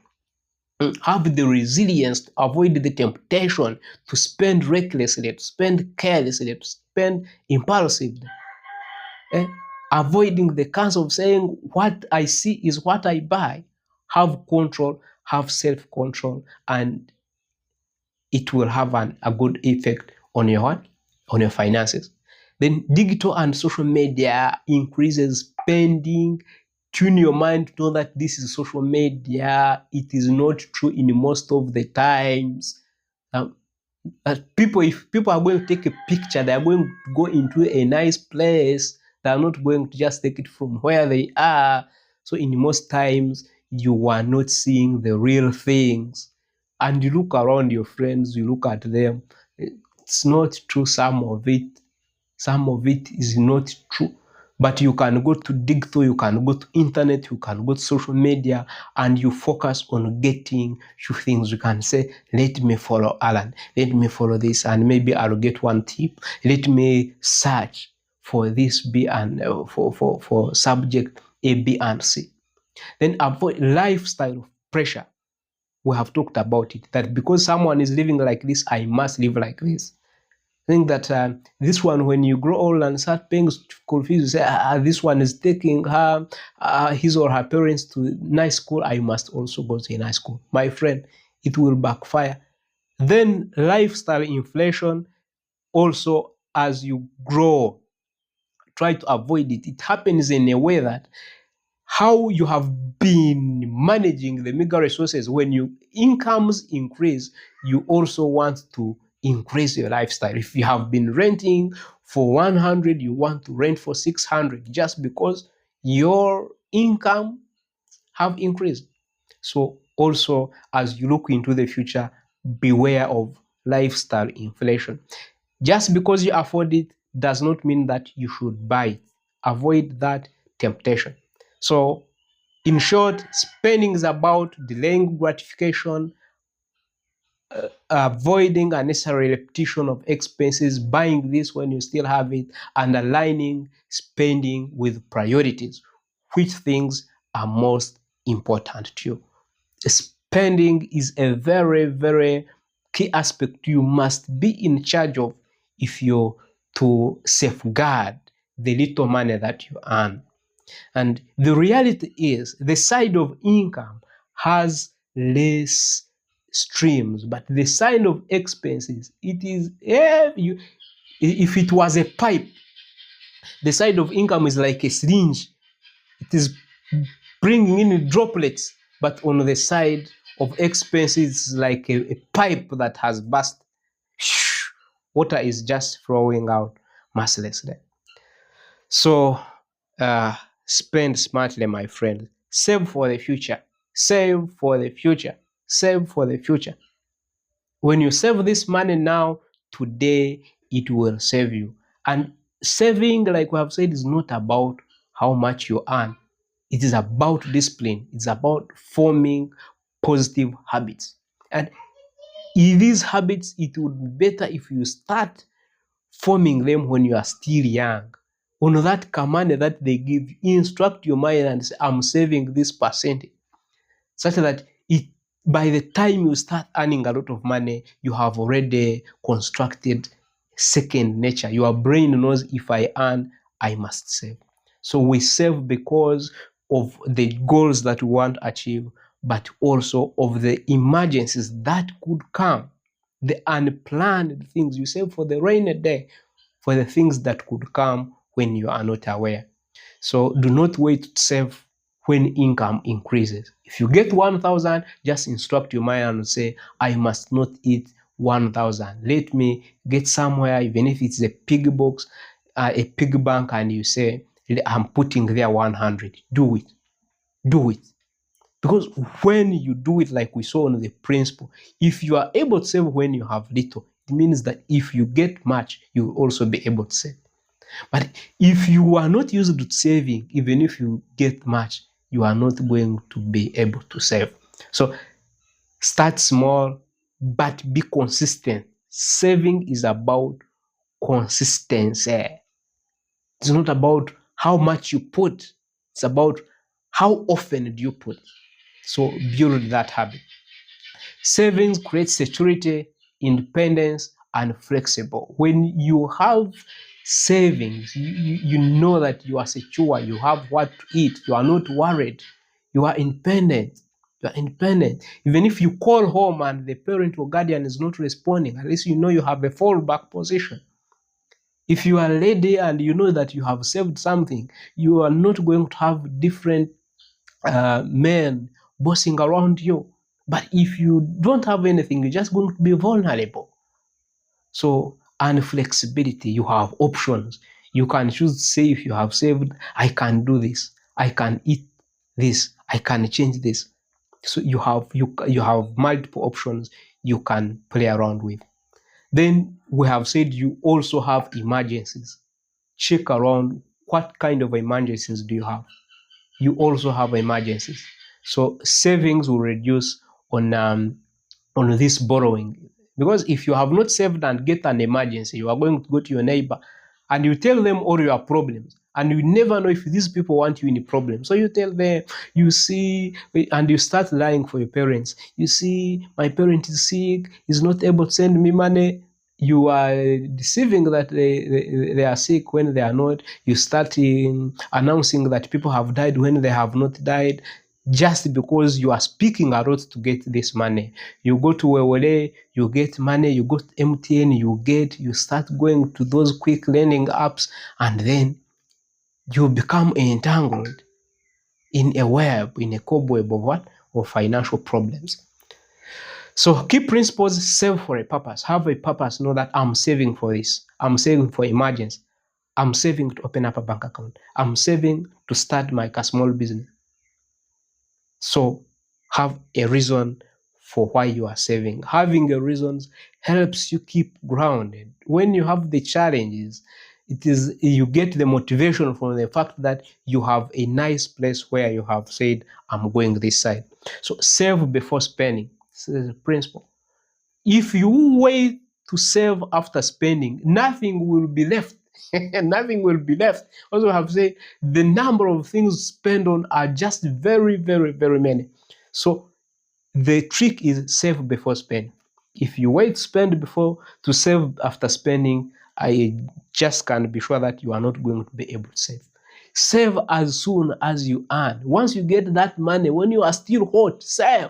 [SPEAKER 1] Have the resilience to avoid the temptation to spend recklessly, to spend carelessly, to spend impulsively. Avoiding the case of saying, what I see is what I buy. Have control, have self-control, and it will have a good effect on your what? On your finances. Then digital and social media increases spending. Tune your mind to know that this is social media. It is not true in most of the times. If people are going to take a picture, they are going to go into a nice place. They are not going to just take it from where they are. So in most times, you are not seeing the real things. And you look around your friends, you look at them. It's not true, some of it. Some of it is not true. But you can go to digital, you can go to internet, you can go to social media, and you focus on getting few things. You can say, let me follow Alan, let me follow this, and maybe I'll get one tip. Let me search for this B and for subject A, B, and C. Then avoid lifestyle pressure. We have talked about it, that because someone is living like this, I must live like this. Think that this one, when you grow old and start paying school fees, you say, this one is taking her, his or her parents to nice school, I must also go to a nice school. My friend, it will backfire. Then lifestyle inflation, also as you grow, try to avoid it. It happens in a way that how you have been managing the meager resources, when your incomes increase, you also want to increase your lifestyle. If you have been renting for 100, you want to rent for 600 just because your income have increased. So also, as you look into the future, beware of lifestyle inflation. Just because you afford it does not mean that you should buy it. Avoid that temptation. So in short, spending is about delaying gratification, avoiding unnecessary repetition of expenses, buying this when you still have it, and aligning spending with priorities. Which things are most important to you? spending is a very, very key aspect you must be in charge of if you're to safeguard the little money that you earn. And the reality is the side of income has less streams, but the side of expenses, it is, if it was a pipe, the side of income is like a syringe. It is bringing in droplets, but on the side of expenses, it's like a pipe that has burst. Water is just flowing out mercilessly. So spend smartly, my friend. Save for the future. Save for the future. Save for the future. When you save this money now, today, it will save you. And saving, like we have said, is not about how much you earn. It is about discipline. It's about forming positive habits. And in these habits, it would be better if you start forming them when you are still young. On that command that they give, instruct your mind and say, I'm saving this percentage, such that by the time you start earning a lot of money, you have already constructed second nature. Your brain knows, if I earn, I must save. So we save because of the goals that we want to achieve, but also of the emergencies that could come, the unplanned things. You save for the rainy day, for the things that could come when you are not aware. So do not wait to save when income increases. If you get 1,000, just instruct your mind and say, I must not eat 1,000. Let me get somewhere, even if it's a piggy box, a piggy bank, and you say, I'm putting there 100. Do it. Do it. Because when you do it, like we saw on the principle, if you are able to save when you have little, it means that if you get much, you will also be able to save. But if you are not used to saving, even if you get much, you are not going to be able to save. So start small, but be consistent. Saving is about consistency. It's not about how much you put. It's about how often do you put. So build that habit. Savings creates security, independence, and flexible. When you have savings, you know that you are secure, you have what to eat, you are not worried, you are independent. You are independent. Even if you call home and the parent or guardian is not responding, at least you know you have a fallback position. If you are a lady and you know that you have saved something, you are not going to have different men bossing around you. But if you don't have anything, you're just going to be vulnerable. So, and flexibility, you have options. You can choose to say, if you have saved, I can do this, I can eat this, I can change this. So you have multiple options you can play around with. Then we have said you also have emergencies. Check around, what kind of emergencies do you have? You also have emergencies. So savings will reduce on this borrowing. Because if you have not saved and get an emergency, you are going to go to your neighbor and you tell them all your problems. And you never know if these people want you in a problem. So you tell them, you see, and you start lying for your parents. You see, my parent is sick, he's not able to send me money. You are deceiving that they are sick when they are not. You start announcing that people have died when they have not died, just because you are speaking a lot to get this money. You go to Wewele, you get money, you go to MTN, you start going to those quick learning apps, and then you become entangled in a web, in a cobweb of what? Of financial problems. So key principles: save for a purpose. Have a purpose. Know that I'm saving for this. I'm saving for emergency. I'm saving to open up a bank account. I'm saving to start my small business. So have a reason for why you are saving. Having a reason helps you keep grounded. When you have the challenges, you get the motivation from the fact that you have a nice place where you have said, I'm going this side. So save before spending. This is the principle. If you wait to save after spending, nothing will be left. Nothing will be left. Also, I have said the number of things spent on are just very, very, very many. So the trick is save before spend. If you wait to spend before to save after spending, I just can be sure that you are not going to be able to save. Save as soon as you earn. Once you get that money, when you are still hot, save.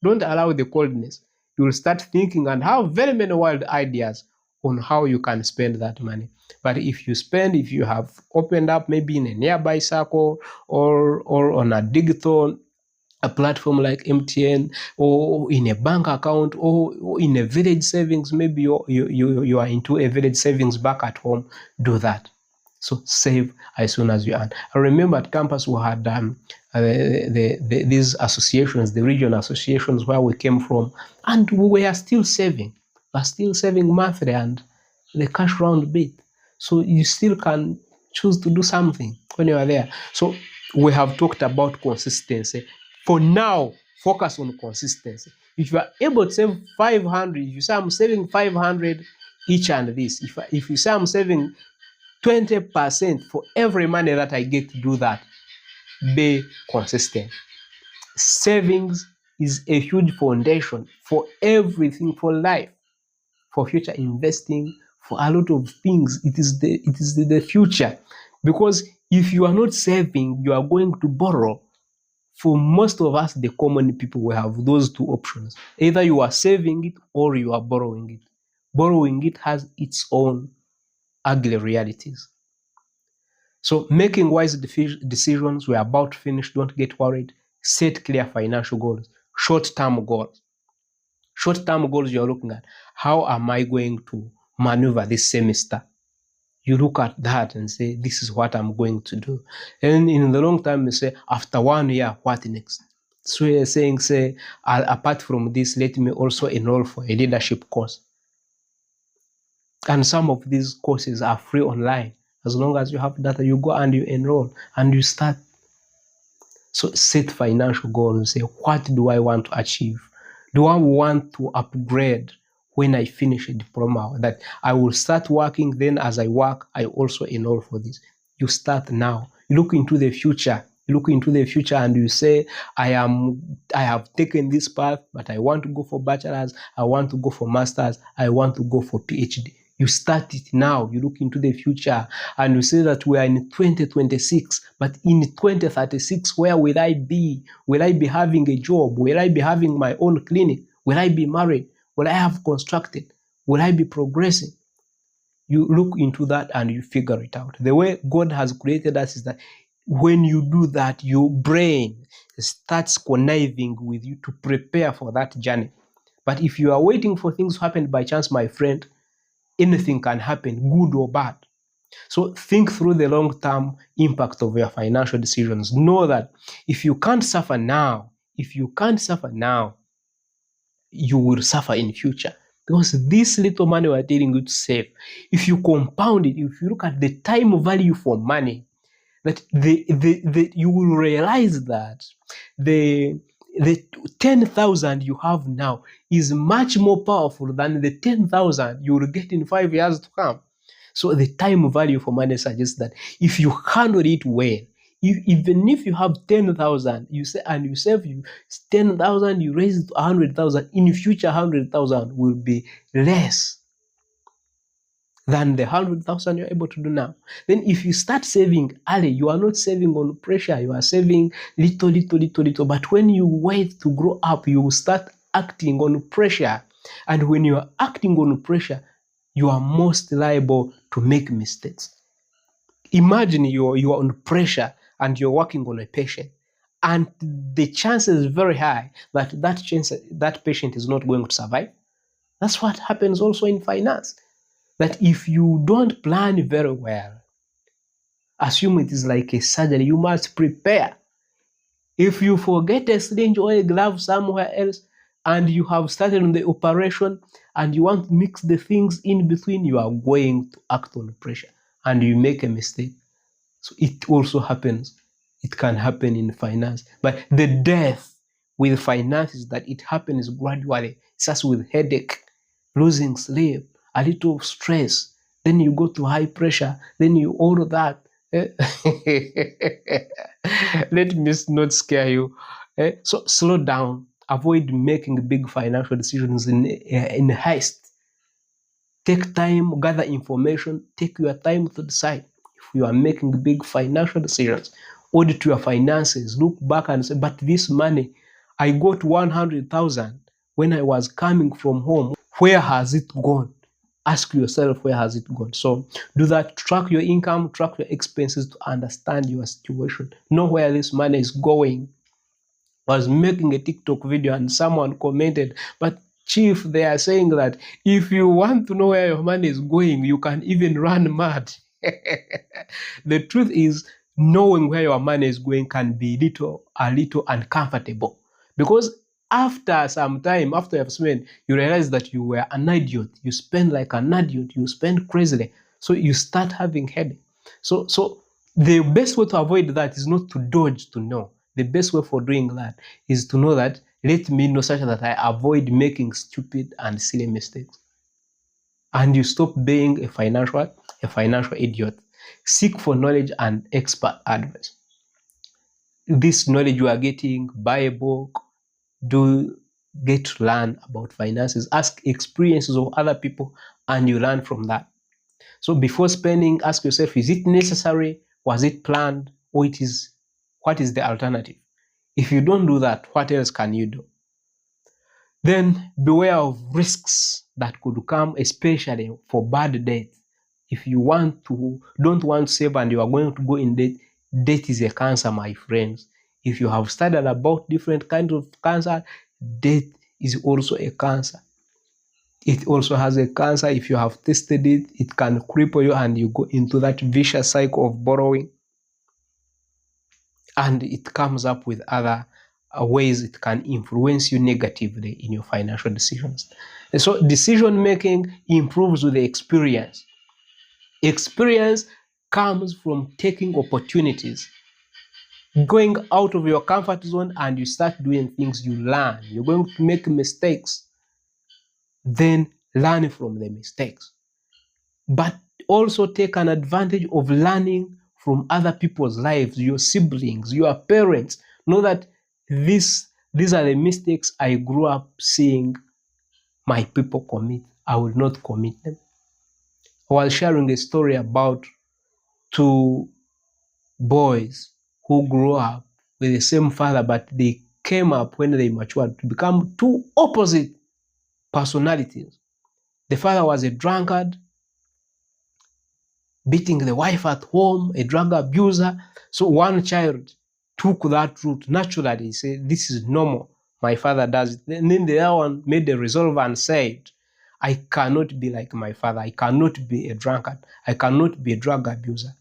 [SPEAKER 1] Don't allow the coldness. You will start thinking and have very many wild ideas on how you can spend that money. But if you have opened up maybe in a nearby circle or on a platform like MTN, or in a bank account, or in a village savings, maybe you are into a village savings back at home, do that. So save as soon as you earn. I remember at campus we had these associations, the regional associations where we came from, and we were still saving. We are still saving monthly and the cash round bit. So you still can choose to do something when you are there. So we have talked about consistency. For now, focus on consistency. If you are able to save 500, if you say I'm saving 500 each and this, if you say I'm saving 20% for every money that I get to do that, be consistent. Savings is a huge foundation for everything, for life, for future investing, for a lot of things. It is the future. Because if you are not saving, you are going to borrow. For most of us, the common people, we have those two options. Either you are saving it or you are borrowing it. Borrowing it has its own ugly realities. So making wise decisions, we're about to finish, don't get worried. Set clear financial goals, short-term goals. Short-term goals you're looking at, how am I going to maneuver this semester? You look at that and say, this is what I'm going to do. And in the long term, you say, after 1 year, what next? So you're saying, apart from this, let me also enroll for a leadership course. And some of these courses are free online. As long as you have data, you go and you enroll and you start. So set financial goals and say, what do I want to achieve? Do I want to upgrade when I finish a diploma? That I will start working, then as I work, I also enroll for this. You start now. You look into the future. You look into the future and you say, I have taken this path, but I want to go for bachelor's, I want to go for master's, I want to go for PhD. You start it now. You look into the future and you say that we are in 2026, but in 2036, where will I be? Will I be having a job? Will I be having my own clinic? Will I be married? Will I have constructed? Will I be progressing? You look into that and you figure it out. The way God has created us is that when you do that, your brain starts conniving with you to prepare for that journey. But if you are waiting for things to happen by chance, my friend, anything can happen, good or bad. So think through the long-term impact of your financial decisions. Know that if you can't suffer now, you will suffer in future. Because this little money we're telling you to save, if you compound it, if you look at the time value for money, that you will realize that the 10,000 you have now is much more powerful than the 10,000 you will get in 5 years to come. So the time value for money suggests that if you handle it well, even if you have 10,000, you save 10,000, you raise it to 100,000. In future, 100,000 will be less than the 100,000 you're able to do now. Then if you start saving early, you are not saving on pressure, you are saving little. But when you wait to grow up, you will start acting on pressure. And when you are acting on pressure, you are most liable to make mistakes. Imagine you are on pressure and you're working on a patient, and the chance is very high that patient is not going to survive. That's what happens also in finance. That if you don't plan very well, assume it is like a surgery, you must prepare. If you forget a syringe or a glove somewhere else and you have started on the operation and you want to mix the things in between, you are going to act on pressure and you make a mistake. So it also happens. It can happen in finance. But the death with finance is that it happens gradually. It starts with headache, losing sleep, a little stress. Then you go to high pressure. Then you order that. Let me not scare you. So slow down avoid making big financial decisions in haste. Take time, gather information, take your time to decide. If you are making big financial decisions, audit your finances, look back and say, but this money, I got 100,000 when I was coming from home. Where has it gone? Ask yourself, where has it gone? So do that. Track your income, track your expenses to understand your situation. Know where this money is going. I was making a TikTok video and someone commented, but Chief, they are saying that if you want to know where your money is going, you can even run mad. The truth is, knowing where your money is going can be a little uncomfortable, because after some time, after you have spent, you realize that you were an idiot. You spend like an idiot. You spend crazily. So you start having headache. So the best way to avoid that is not to dodge to know. The best way for doing that is to know that, let me know such that I avoid making stupid and silly mistakes. And you stop being a financial idiot. Seek for knowledge and expert advice. This knowledge you are getting, buy a book, get to learn about finances, ask experiences of other people, and you learn from that. So before spending, ask yourself, is it necessary? Was it planned? Or what is the alternative? If you don't do that, what else can you do? Then beware of risks that could come, especially for bad debt. If you don't want to save and you are going to go in debt, debt is a cancer, my friends. If you have studied about different kinds of cancer, debt is also a cancer. It also has a cancer. If you have tested it, it can cripple you and you go into that vicious cycle of borrowing. And it comes up with other ways it can influence you negatively in your financial decisions. And so decision making improves with the experience. Experience comes from taking opportunities, going out of your comfort zone, and you start doing things, you learn. You're going to make mistakes, then learn from the mistakes. But also take an advantage of learning from other people's lives, your siblings, your parents. Know that these are the mistakes I grew up seeing my people commit. I will not commit them. I was sharing a story about two boys who grew up with the same father, but they came up when they matured to become two opposite personalities. The father was a drunkard, beating the wife at home, a drug abuser. So one child took that route naturally. He said, this is normal. My father does it. And then the other one made the resolve and said, I cannot be like my father. I cannot be a drunkard. I cannot be a drug abuser.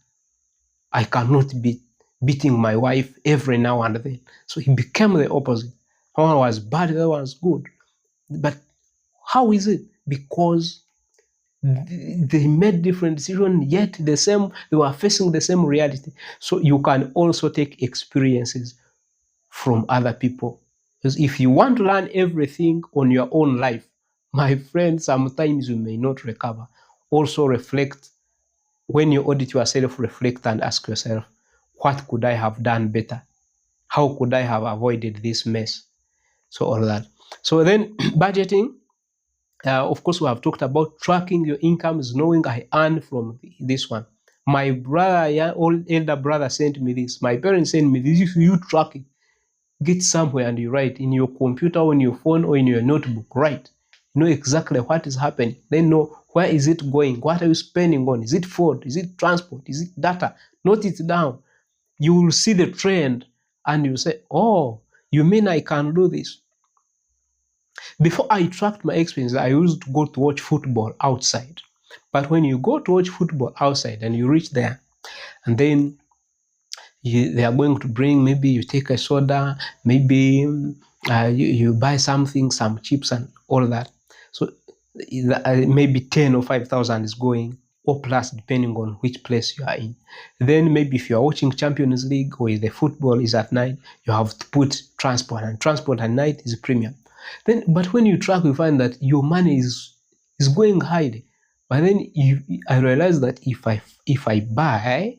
[SPEAKER 1] I cannot be beating my wife every now and then. So he became the opposite. One was bad, the other one was good. But how is it? Because they made different decisions, yet they were facing the same reality. So you can also take experiences from other people. Because if you want to learn everything on your own life, my friend, sometimes you may not recover. Also reflect. When you audit yourself, reflect and ask yourself, what could I have done better? How could I have avoided this mess? So all that. So then budgeting. Of course, we have talked about tracking your incomes, knowing I earn from this one. My brother, elder brother sent me this. My parents sent me this. If you track it, get somewhere and you write in your computer, on your phone, or in your notebook. Write. Know exactly what is happening. Then know where is it going. What are you spending on? Is it food? Is it transport? Is it data? Note it down. You will see the trend and you say, oh, you mean I can do this? Before I tracked my expenses, I used to go to watch football outside. But when you go to watch football outside and you reach there, and then they are going to bring, maybe you take a soda, maybe you buy something, some chips and all that. So maybe 10 or 5,000 is going, or plus, depending on which place you are in. Then maybe if you are watching Champions League or the football is at night, you have to put transport, and transport at night is premium. But when you track, you find that your money is going high. But then I realize that if I buy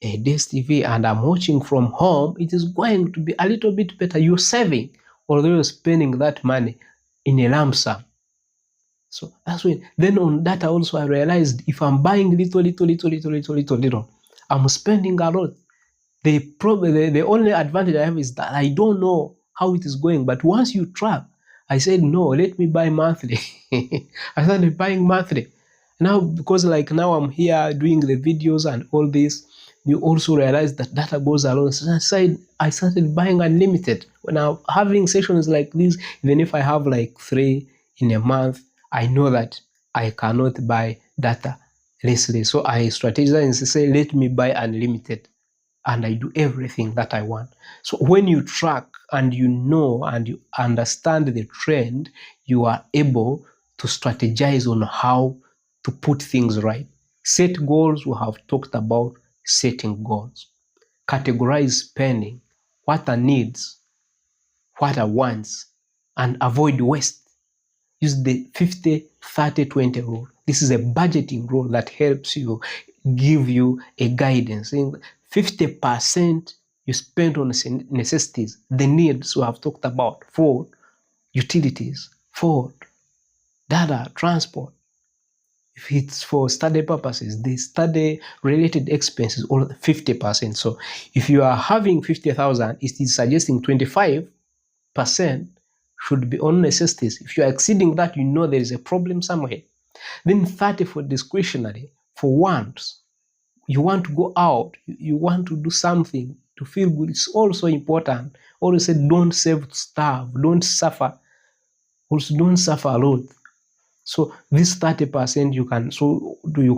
[SPEAKER 1] a DSTV and I'm watching from home, it is going to be a little bit better. You're saving. although you're spending that money in a lump sum. So that's when, then on that also I realized if I'm buying little, I'm spending a lot. The only advantage I have is that I don't know how it is going. But once you track, I said, no, let me buy monthly. I started buying monthly. Now, because like now I'm here doing the videos and all this, you also realize that data goes along. So I started buying unlimited. When I'm having sessions like this, even if I have like 3 in a month, I know that I cannot buy data lessly. So I strategize and say, let me buy unlimited. And I do everything that I want. So when you track and you know and you understand the trend, you are able to strategize on how to put things right. Set goals, we have talked about setting goals. Categorize spending, what are needs, what are wants, and avoid waste. Use the 50-30-20 rule. This is a budgeting rule that helps you, give you a guidance. 50% you spend on necessities, the needs we have talked about, food, utilities, food, data, transport. If it's for study purposes, the study related expenses, all 50%. So if you are having 50,000, it is suggesting 25% should be on necessities. If you are exceeding that, you know there is a problem somewhere. Then 30 for discretionary, for wants. You want to go out, you want to do something to feel good. It's also important. Always say don't save to starve, don't suffer. Also don't suffer alone. So this 30% you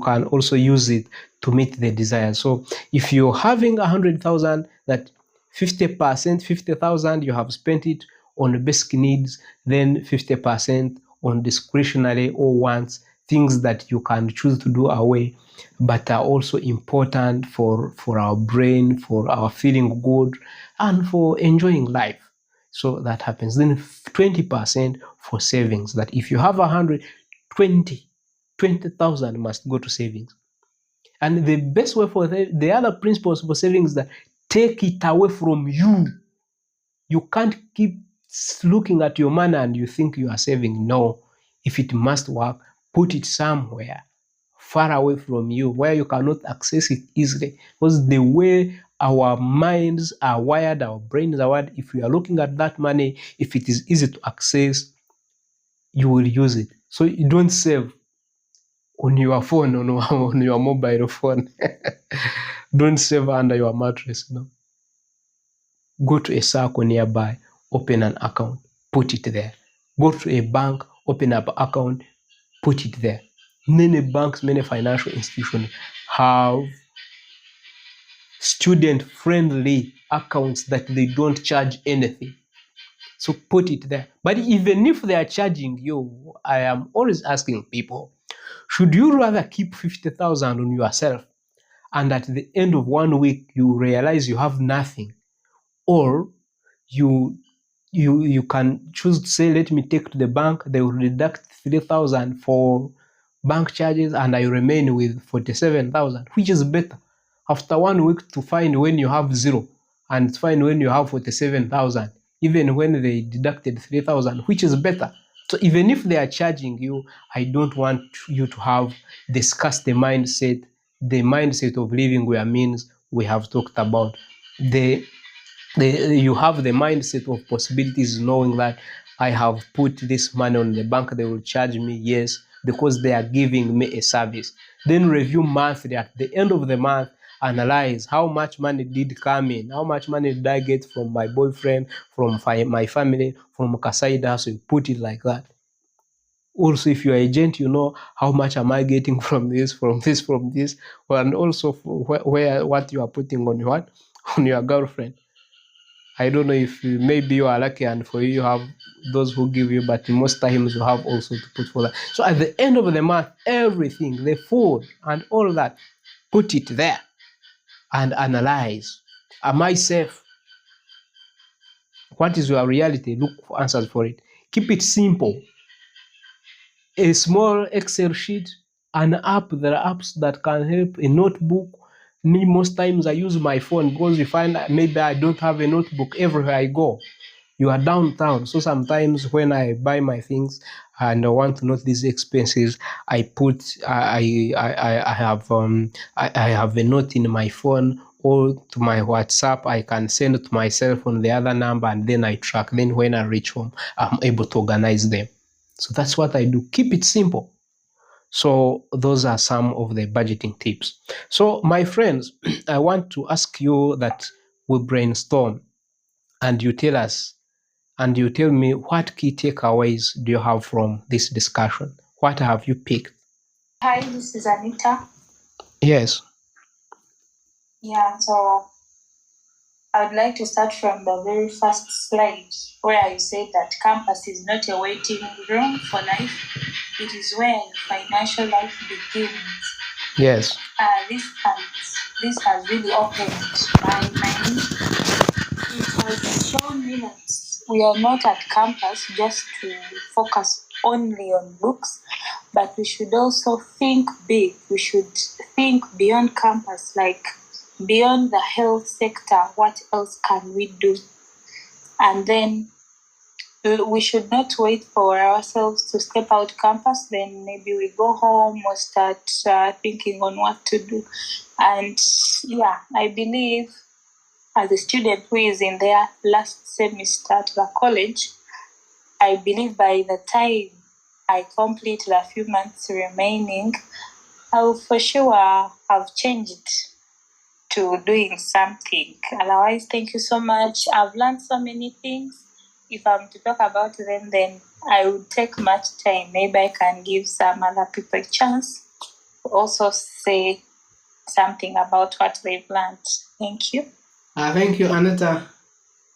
[SPEAKER 1] can also use it to meet the desire. So if you're having 100,000, that 50%, 50,000 you have spent it on basic needs, then 50% on discretionary or wants, things that you can choose to do away, but are also important for our brain, for our feeling good, and for enjoying life. So that happens. Then 20% for savings. That if you have 20,000 must go to savings. And the best way for the other principles for savings is that take it away from you. You can't keep looking at your money and you think you are saving. No, if it must work, put it somewhere far away from you where you cannot access it easily. Because the way our minds are wired, our brains are wired, if you are looking at that money, if it is easy to access, you will use it. So you don't save on your phone, on your mobile phone. Don't save under your mattress. No. Go to a circle nearby, open an account, put it there. Go to a bank, open up an account, put it there. Many banks, many financial institutions have student-friendly accounts that they don't charge anything. So put it there. But even if they are charging you, I am always asking people, should you rather keep 50,000 on yourself and at the end of 1 week you realize you have nothing, or you can choose to say, let me take to the bank, they will deduct 3,000 for bank charges and I remain with 47,000, which is better? After 1 week to find when you have zero and to find when you have 47,000, even when they deducted 3,000, which is better? So even if they are charging you, I don't want you to have discussed the mindset of living where means we have talked about. You have the mindset of possibilities, knowing that I have put this money on the bank, they will charge me, yes, because they are giving me a service. Then review monthly. At the end of the month, analyze how much money did come in, how much money did I get from my boyfriend, from my family, from Kasaida. So you put it like that. Also, if you're an agent, you know how much am I getting from this, and also what you are putting on your girlfriend. I don't know if maybe you are lucky and for you have those who give you, but most times you have also to put for that. So at the end of the month, everything, the food and all that, put it there and analyze. Am I safe? What is your reality? Look for answers for it. Keep it simple. A small Excel sheet, an app, there are apps that can help, a notebook. Me, most times I use my phone because you find maybe I don't have a notebook everywhere I go. You are downtown. So sometimes when I buy my things and I want to note these expenses, I have I have a note in my phone or to my WhatsApp. I can send it to myself on the other number, and then I track. Then when I reach home, I'm able to organize them. So that's what I do. Keep it simple. So those are some of the budgeting tips. So my friends, I want to ask you that we brainstorm and you tell us and you tell me what key takeaways do you have from this discussion? What have you picked?
[SPEAKER 2] Hi, this is Anita.
[SPEAKER 1] Yes.
[SPEAKER 2] Yeah, so I would like to start from the very first slide where you said that campus is not a waiting room for life. It is where financial life begins.
[SPEAKER 1] Yes.
[SPEAKER 2] This has really opened my mind. It has shown me that we are not at campus just to focus only on books, but we should also think big. We should think beyond campus, like beyond the health sector. What else can we do? And then we should not wait for ourselves to step out campus. Then maybe we go home or start thinking on what to do. And yeah, I believe as a student who is in their last semester at the college, I believe by the time I complete the few months remaining, I will for sure have changed to doing something. Otherwise, thank you so much. I've learned so many things. If I'm to talk about them, then I would take much time. Maybe I can give some other people a chance to also say something about what they've learned. Thank you.
[SPEAKER 1] Thank you, Anita.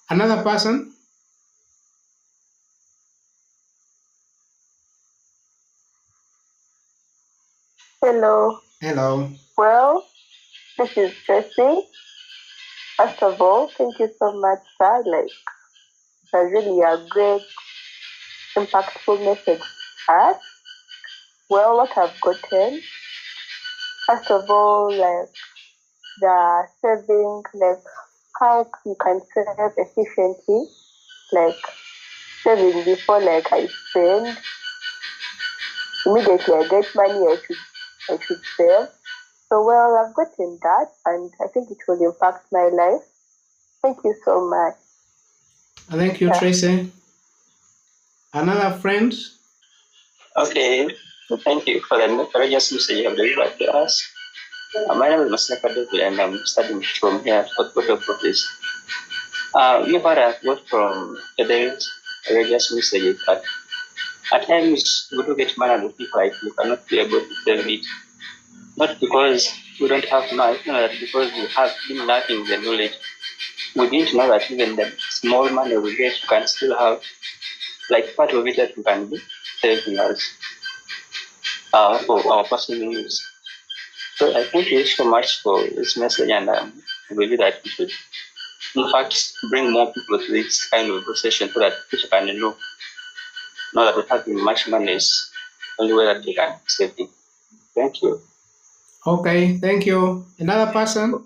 [SPEAKER 1] Another person?
[SPEAKER 3] Hello.
[SPEAKER 1] Hello.
[SPEAKER 3] Well, this is Tracy. First of all, thank you so much, sir. It's really a great, impactful message for us. Well, what I've gotten, first of all, the saving, how you can save efficiently, saving before I spend. Immediately I get money, I should save. So well, I've gotten that, and I think it will impact my life. Thank you so much.
[SPEAKER 1] Thank you, Tracy. Another friend?
[SPEAKER 4] Okay, thank you for the courageous message you have delivered to us. My name is Masaka David, and I'm studying from here at Board of Office. You heard I got from today's courageous message that at times we do get mad at people like you cannot be able to save it. Not because we don't have knowledge, no, that because we have been lacking the knowledge. We didn't know that even the small money we get, we can still have part of it that we can be saving us for our personal use. So I thank you so much for this message, and I believe that we should, in fact, bring more people to this kind of session so that people can know that having much money is the only way that they can save it. Thank you.
[SPEAKER 1] Okay, thank you. Another person?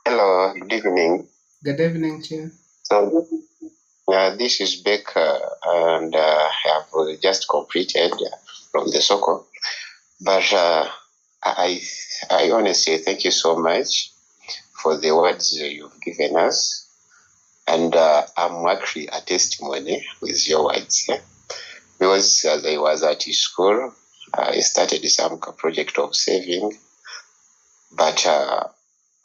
[SPEAKER 5] Hello, good evening.
[SPEAKER 1] Good evening, Chair.
[SPEAKER 5] So, this is Becker, and I have just completed from the Soko. But I honestly thank you so much for the words you've given us. And I'm actually a testimony with your words. Yeah? Because as I was at school, I started some project of saving. But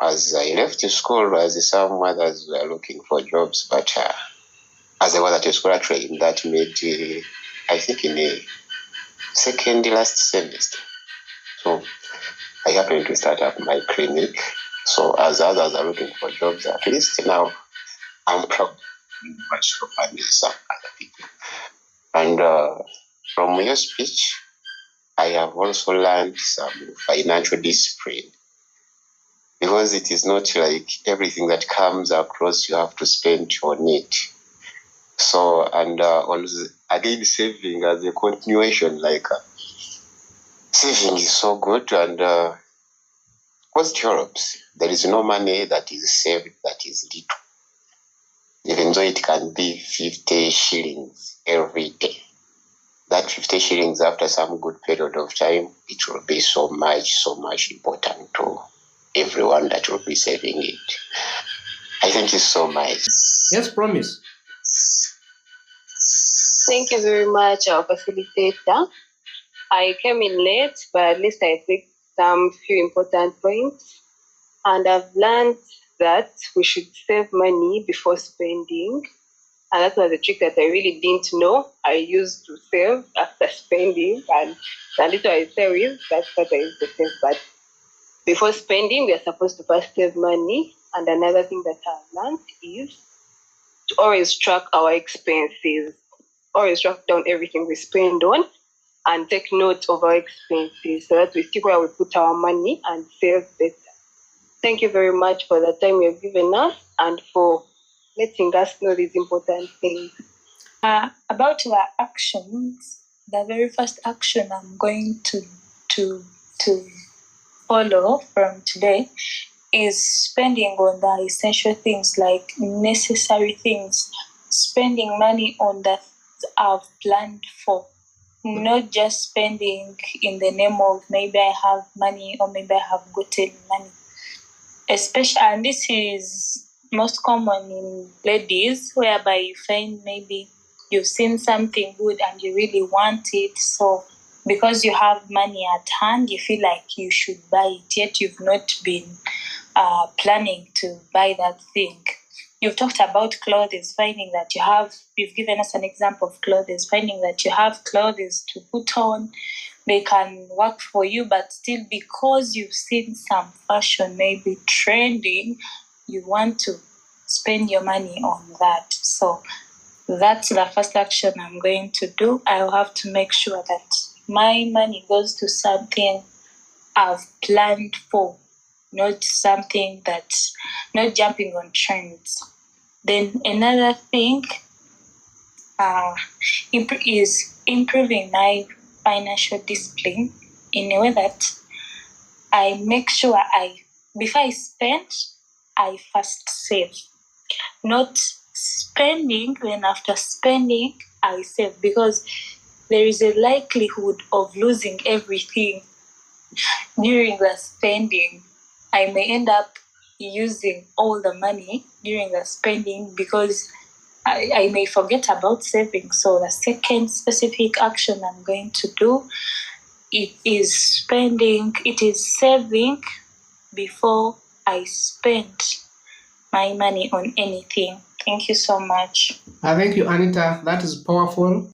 [SPEAKER 5] as I left school, as some others were looking for jobs, but as I was at school, actually, that made, I think, in the second last semester. So I happened to start up my clinic. So as others are looking for jobs, at least now I'm proud of myself and some other people. And from your speech, I have also learned some financial discipline. Because it is not like everything that comes across you have to spend on it. So, and again, saving as a continuation, saving is so good, and cost helps. There is no money that is saved that is little. even though it can be 50 shillings every day. That 50 shillings after some good period of time, it will be so much important to everyone that will be saving it. I thank you so much.
[SPEAKER 1] Yes, promise.
[SPEAKER 3] Thank you very much, our facilitator. I came in late, but at least I picked some few important points. And I've learned that we should save money before spending. And that was a trick that I really didn't know. I used to save after spending, and the little I save is that's what I used to save. But before spending, we are supposed to first save money. And another thing that I've learned is to always track our expenses, always track down everything we spend on, and take note of our expenses so that we see where we put our money and save better. Thank you very much for the time you have given us and for letting us know these important things.
[SPEAKER 2] About our actions, the very first action I'm going to follow from today is spending on the essential things, like necessary things, spending money on that I've planned for, not just spending in the name of maybe I have money or maybe I have gotten money. Especially, and this is most common in ladies, whereby you find maybe you've seen something good and you really want it, so because you have money at hand, you feel like you should buy it, yet you've not been planning to buy that thing. You've talked about clothes, finding that you've given us an example of clothes, finding that you have clothes to put on, they can work for you, but still because you've seen some fashion maybe trending, you want to spend your money on that. So that's the first action I'm going to do. I'll have to make sure that my money goes to something I've planned for, not something that's not jumping on trends. Then another thing is improving my financial discipline in a way that I make sure before I spend, I first save. Not spending, then after spending, I save, because there is a likelihood of losing everything during the spending. I may end up using all the money during the spending because I may forget about saving. So the second specific action I'm going to do, it is saving before I spend my money on anything. Thank you so much.
[SPEAKER 1] Thank you, Anita. That is powerful.